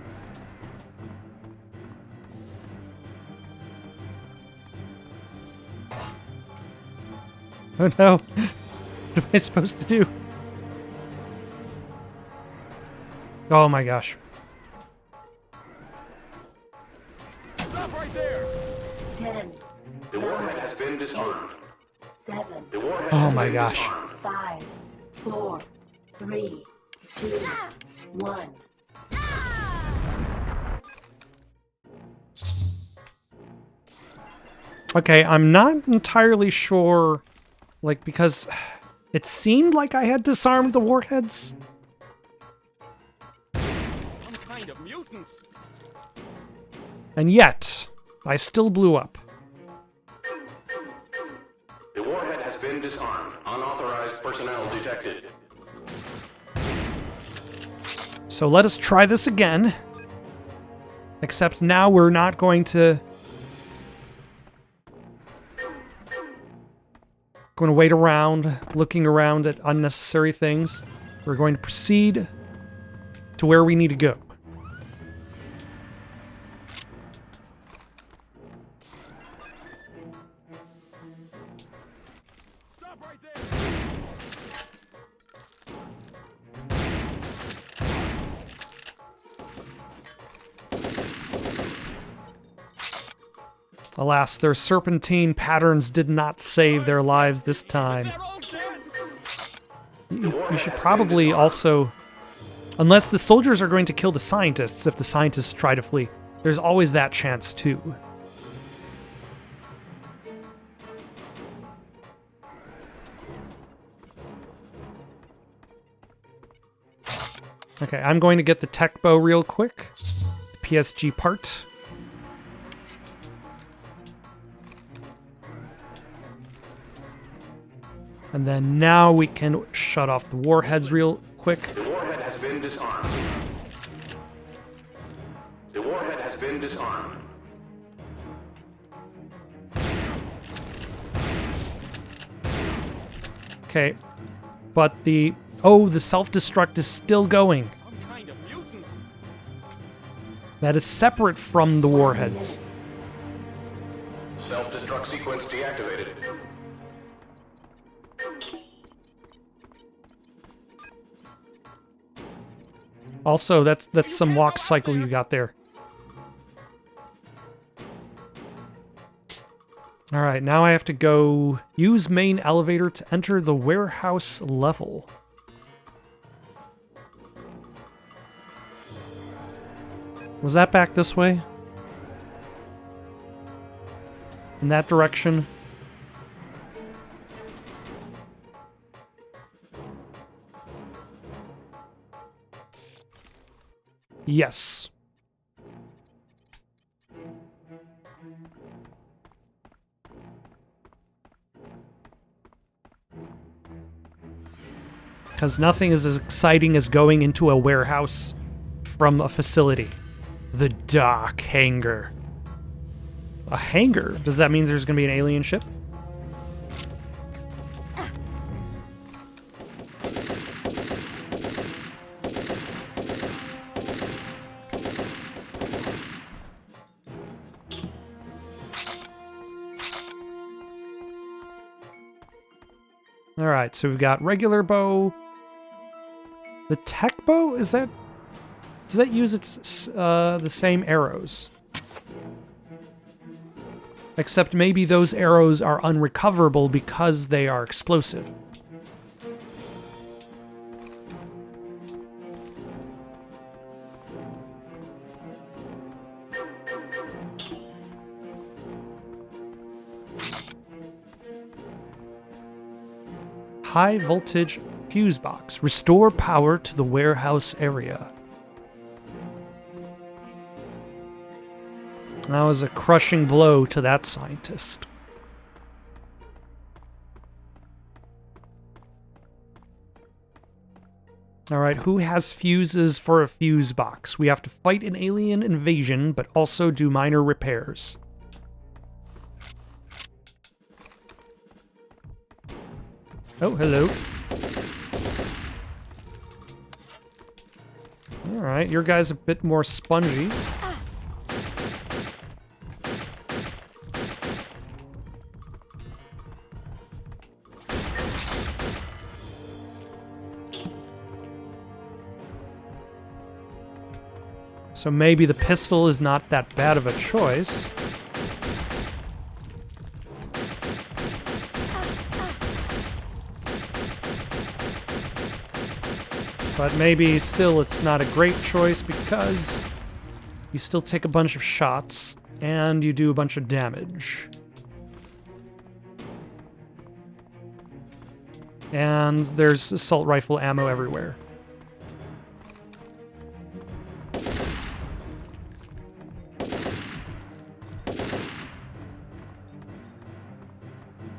Oh no. What am I supposed to do? Oh my gosh. Stop right there. 10, The warhead has been disarmed. 7, The warhead Oh has my been gosh. disarmed. 5, 4, 3, 2, 1. Okay, I'm not entirely sure, like, because it seemed like I had disarmed the warheads. Some kind of mutants. And yet, I still blew up. The warhead has been disarmed. Unauthorized personnel detected. So let us try this again. Except now we're not going to... Going to wait around, looking around at unnecessary things. We're going to proceed to where we need to go. Stop right there. Alas, their serpentine patterns did not save their lives this time. You should probably also... Unless the soldiers are going to kill the scientists if the scientists try to flee. There's always that chance, too. Okay, I'm going to get the tech bow real quick. The PSG part. And then now we can shut off the warheads real quick. The warhead has been disarmed. The warhead has been disarmed. Okay, but the... Oh, the self-destruct is still going. That is separate from the warheads. Self-destruct sequence deactivated. Also, that's some walk cycle you got there. Alright, now I have to go use main elevator to enter the warehouse level. Was that back this way? In that direction? Yes. Because nothing is as exciting as going into a warehouse from a facility. The dock hangar. A hangar? Does that mean there's going to be an alien ship? Alright, so we've got regular bow. The tech bow? Is that... Does that use its the same arrows? Except maybe those arrows are unrecoverable because they are explosive. High voltage fuse box. Restore power to the warehouse area. That was a crushing blow to that scientist. Alright, who has fuses for a fuse box? We have to fight an alien invasion, but also do minor repairs. Oh, hello. Alright, your guy's a bit more spongy. So maybe the pistol is not that bad of a choice. But maybe still it's not a great choice because you still take a bunch of shots and you do a bunch of damage. And there's assault rifle ammo everywhere.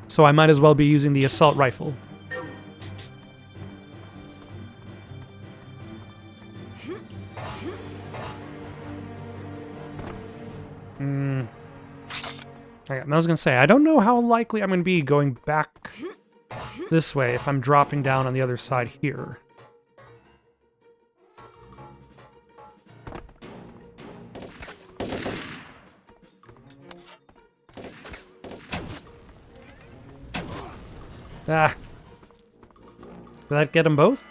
So I might as well be using the assault rifle. I was gonna say, I don't know how likely I'm gonna be going back this way if I'm dropping down on the other side here. Ah. Did that get them both?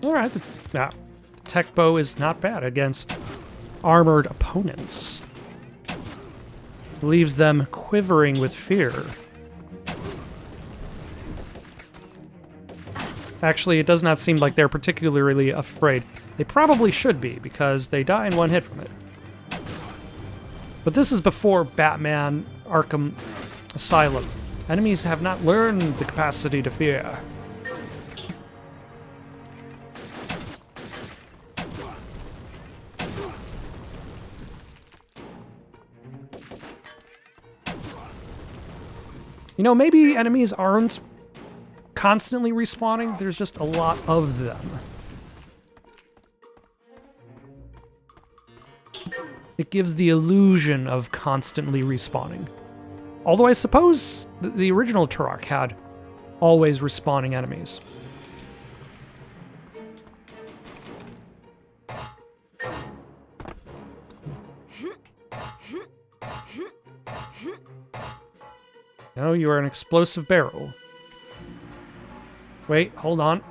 Alright, the tech bow is not bad against armored opponents. Leaves them quivering with fear. Actually, it does not seem like they're particularly afraid. They probably should be, because they die in one hit from it. But this is before Batman Arkham Asylum. Enemies have not learned the capacity to fear. You know, maybe enemies aren't constantly respawning, there's just a lot of them. It gives the illusion of constantly respawning. Although I suppose the original Turok had always respawning enemies. No, you are an explosive barrel. Wait, hold on.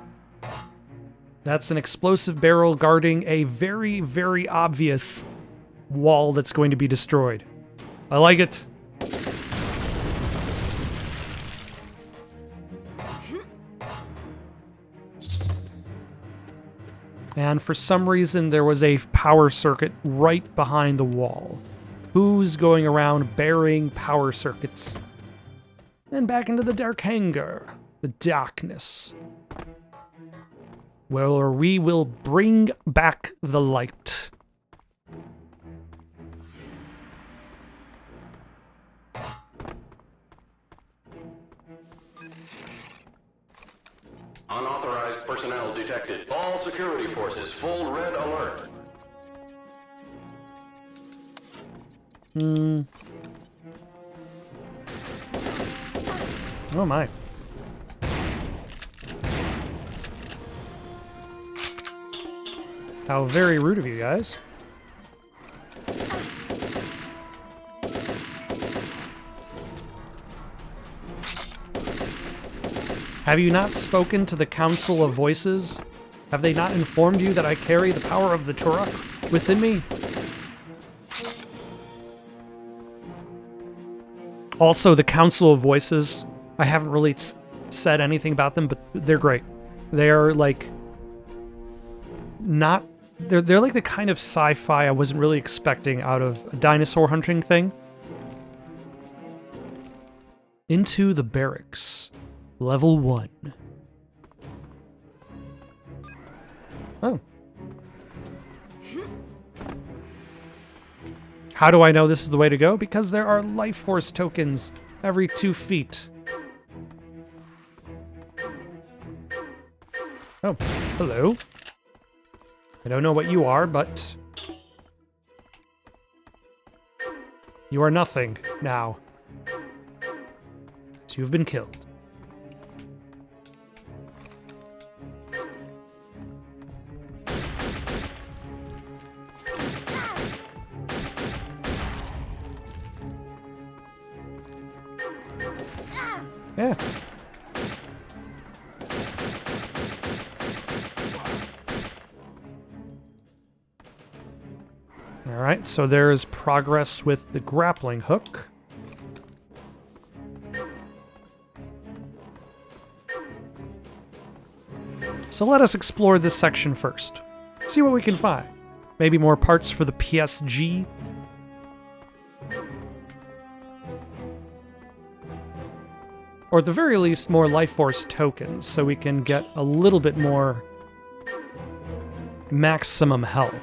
That's an explosive barrel guarding a very, very obvious wall that's going to be destroyed. I like it. And for some reason, there was a power circuit right behind the wall. Who's going around burying power circuits? And back into the dark hangar. The darkness. Where we will bring back the light. Unauthorized personnel detected. All security forces, full red alert. Oh my. How very rude of you guys. Have you not spoken to the Council of Voices? Have they not informed you that I carry the power of the Turok within me? Also, the Council of Voices, I haven't really said anything about them, but they're great. They're like not... They're like the kind of sci-fi I wasn't really expecting out of a dinosaur hunting thing. Into the barracks. Level 1. Oh. How do I know this is the way to go? Because there are life force tokens every 2 feet. Oh, hello. I don't know what you are, but you are nothing now. So you've been killed. Yeah. Alright, so there's progress with the grappling hook. So let us explore this section first. See what we can find. Maybe more parts for the PSG. Or at the very least, more life force tokens, so we can get a little bit more maximum health.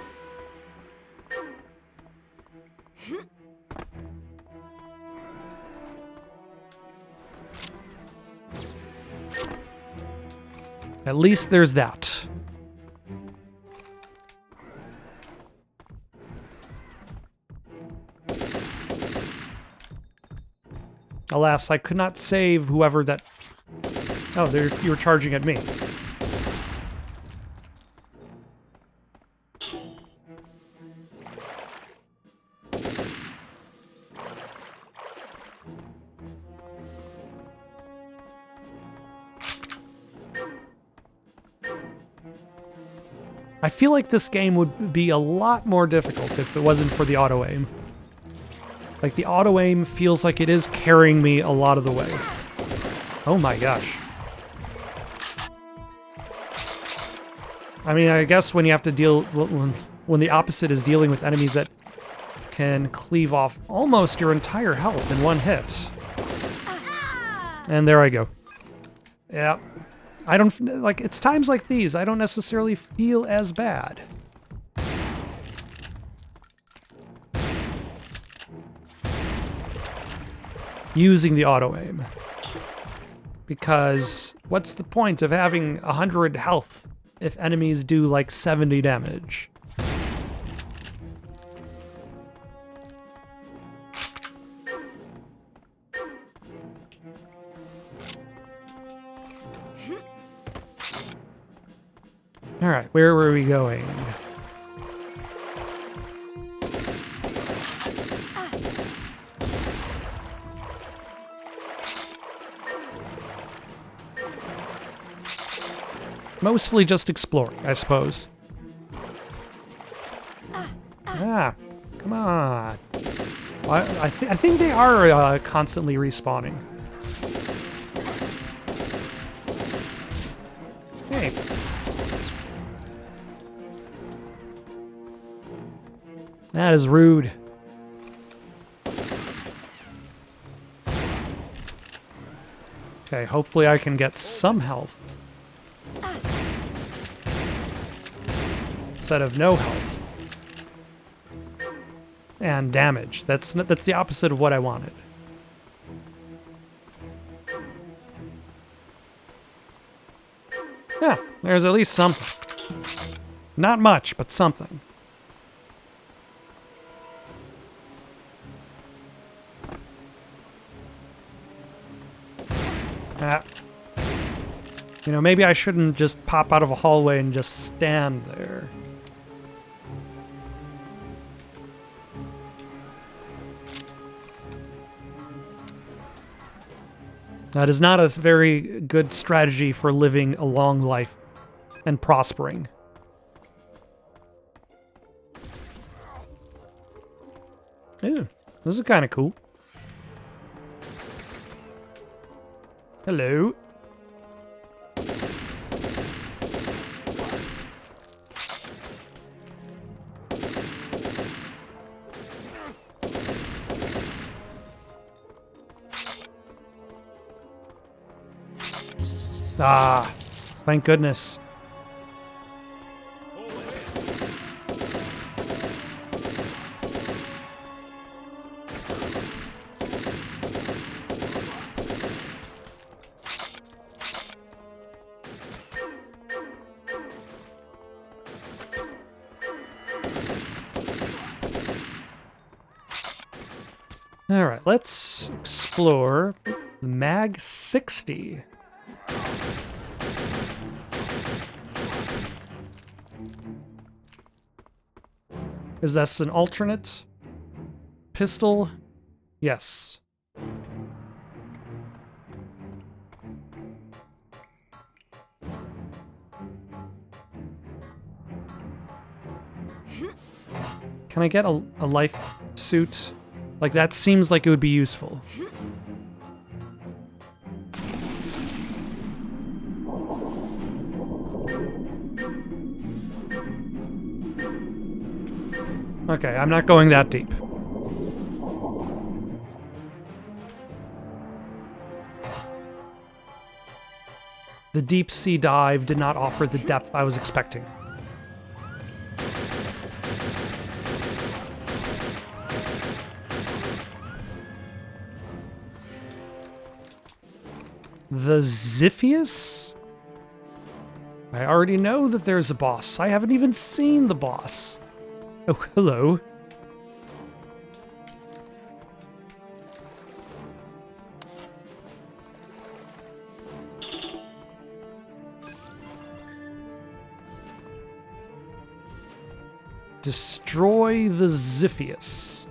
At least there's that. Alas, I could not save whoever that... Oh, you were charging at me. I feel like this game would be a lot more difficult if it wasn't for the auto-aim. Like, the auto-aim feels like it is carrying me a lot of the way. Oh my gosh. I mean, I guess when you have to deal... When the opposite is dealing with enemies that can cleave off almost your entire health in one hit. And there I go. Yeah. I don't... Like, it's times like these, I don't necessarily feel as bad. Using the auto-aim. Because what's the point of having 100 health if enemies do like 70 damage? Alright, where were we going? Mostly just exploring, I suppose. Ah, come on. I think they are constantly respawning. Hey. That is rude. Okay, hopefully I can get some health. Instead of no health. And damage. That's the opposite of what I wanted. Yeah, there's at least something. Not much, but something. You know, maybe I shouldn't just pop out of a hallway and just stand there. That is not a very good strategy for living a long life and prospering. Ew, this is kind of cool. Hello. Ah, thank goodness. All right, let's explore the Mag 60. Is this an alternate pistol? Yes. Can I get a life suit? Like, that seems like it would be useful. Okay, I'm not going that deep. The deep sea dive did not offer the depth I was expecting. The Ziphius? I already know that there's a boss. I haven't even seen the boss. Oh, hello. Destroy the Ziphius.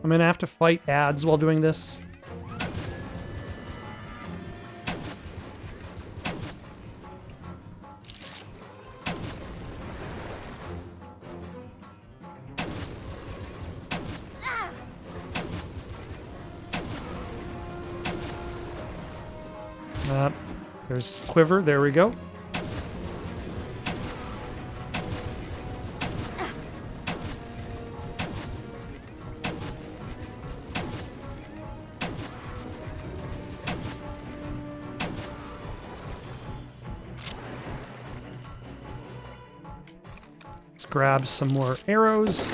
I'm gonna have to fight ads while doing this. There's Quiver. There we go. Let's grab some more arrows.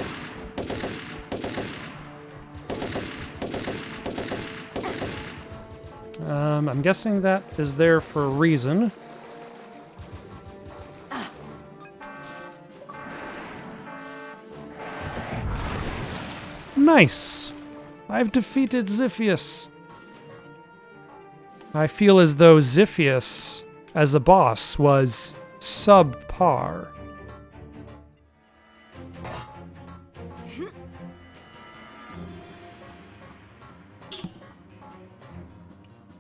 I'm guessing that is there for a reason. Nice! I've defeated Ziphius. I feel as though Ziphius, as a boss, was subpar.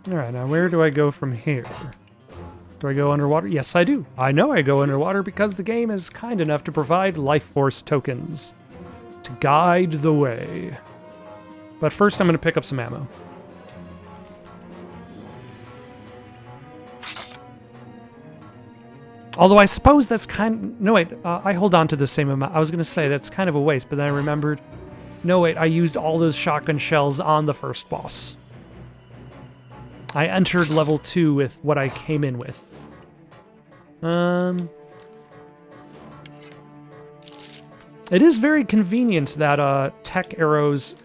Alright, now where do I go from here? Do I go underwater? Yes, I do. I know I go underwater because the game is kind enough to provide life force tokens to guide the way. But first I'm going to pick up some ammo. Although I suppose that's no wait, I hold on to the same amount. I was going to say that's kind of a waste, but then I remembered, no wait, I used all those shotgun shells on the first boss. I entered level 2 with what I came in with. It is very convenient that tech arrows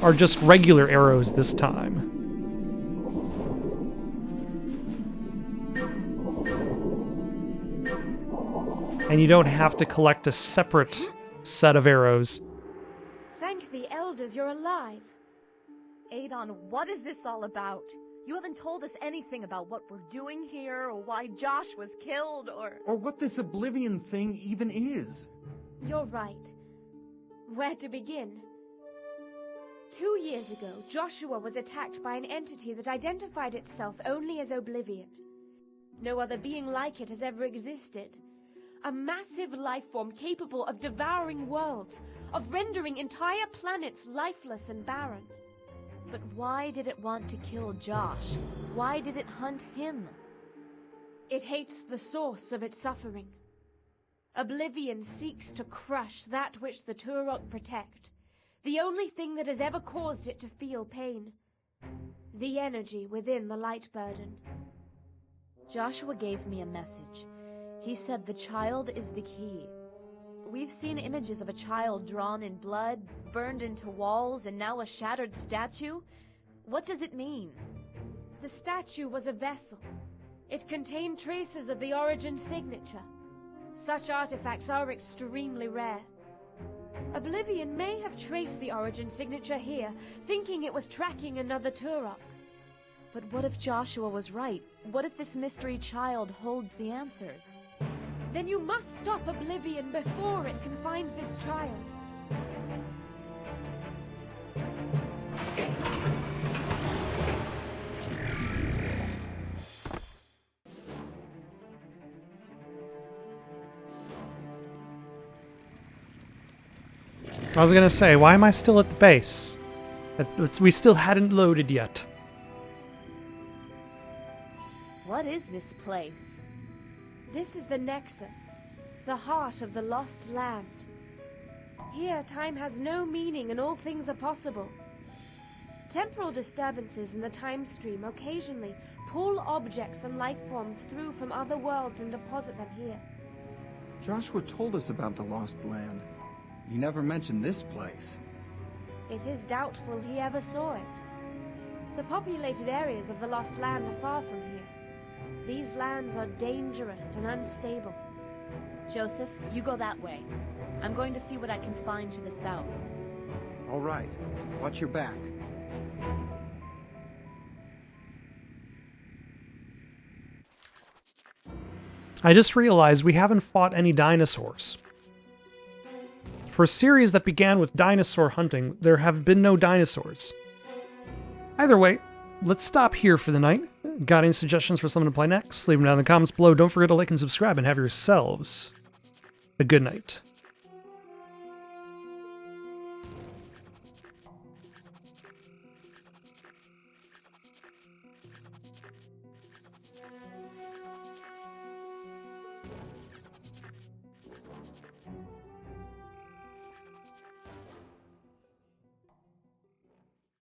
are just regular arrows this time. And you don't have to collect a separate set of arrows. Thank the elders you're alive. Adon, what is this all about? You haven't told us anything about what we're doing here, or why Josh was killed, or what this Oblivion thing even is. You're right. Where to begin? 2 years ago, Joshua was attacked by an entity that identified itself only as Oblivion. No other being like it has ever existed. A massive life form capable of devouring worlds, of rendering entire planets lifeless and barren. But why did it want to kill Josh? Why did it hunt him? It hates the source of its suffering. Oblivion seeks to crush that which the Turok protect, the only thing that has ever caused it to feel pain. The energy within the light burden. Joshua gave me a message. He said the child is the key. We've seen images of a child drawn in blood, burned into walls, and now a shattered statue. What does it mean? The statue was a vessel. It contained traces of the origin signature. Such artifacts are extremely rare. Oblivion may have traced the origin signature here, thinking it was tracking another Turok. But what if Joshua was right? What if this mystery child holds the answers? Then you must stop Oblivion before it can find this child. I was gonna say, why am I still at the base? We still hadn't loaded yet. What is this place? This is the Nexus, the heart of the lost land. Here, time has no meaning and all things are possible. Temporal disturbances in the time stream occasionally pull objects and life forms through from other worlds and deposit them here. Joshua told us about the Lost Land. He never mentioned this place. It is doubtful he ever saw it. The populated areas of the Lost Land are far from here. These lands are dangerous and unstable. Joseph, you go that way. I'm going to see what I can find to the south. All right. Watch your back. I just realized we haven't fought any dinosaurs. For a series that began with dinosaur hunting, there have been no dinosaurs. Either way, let's stop here for the night. Got any suggestions for someone to play next? Leave them down in the comments below. Don't forget to like and subscribe and have yourselves a good night.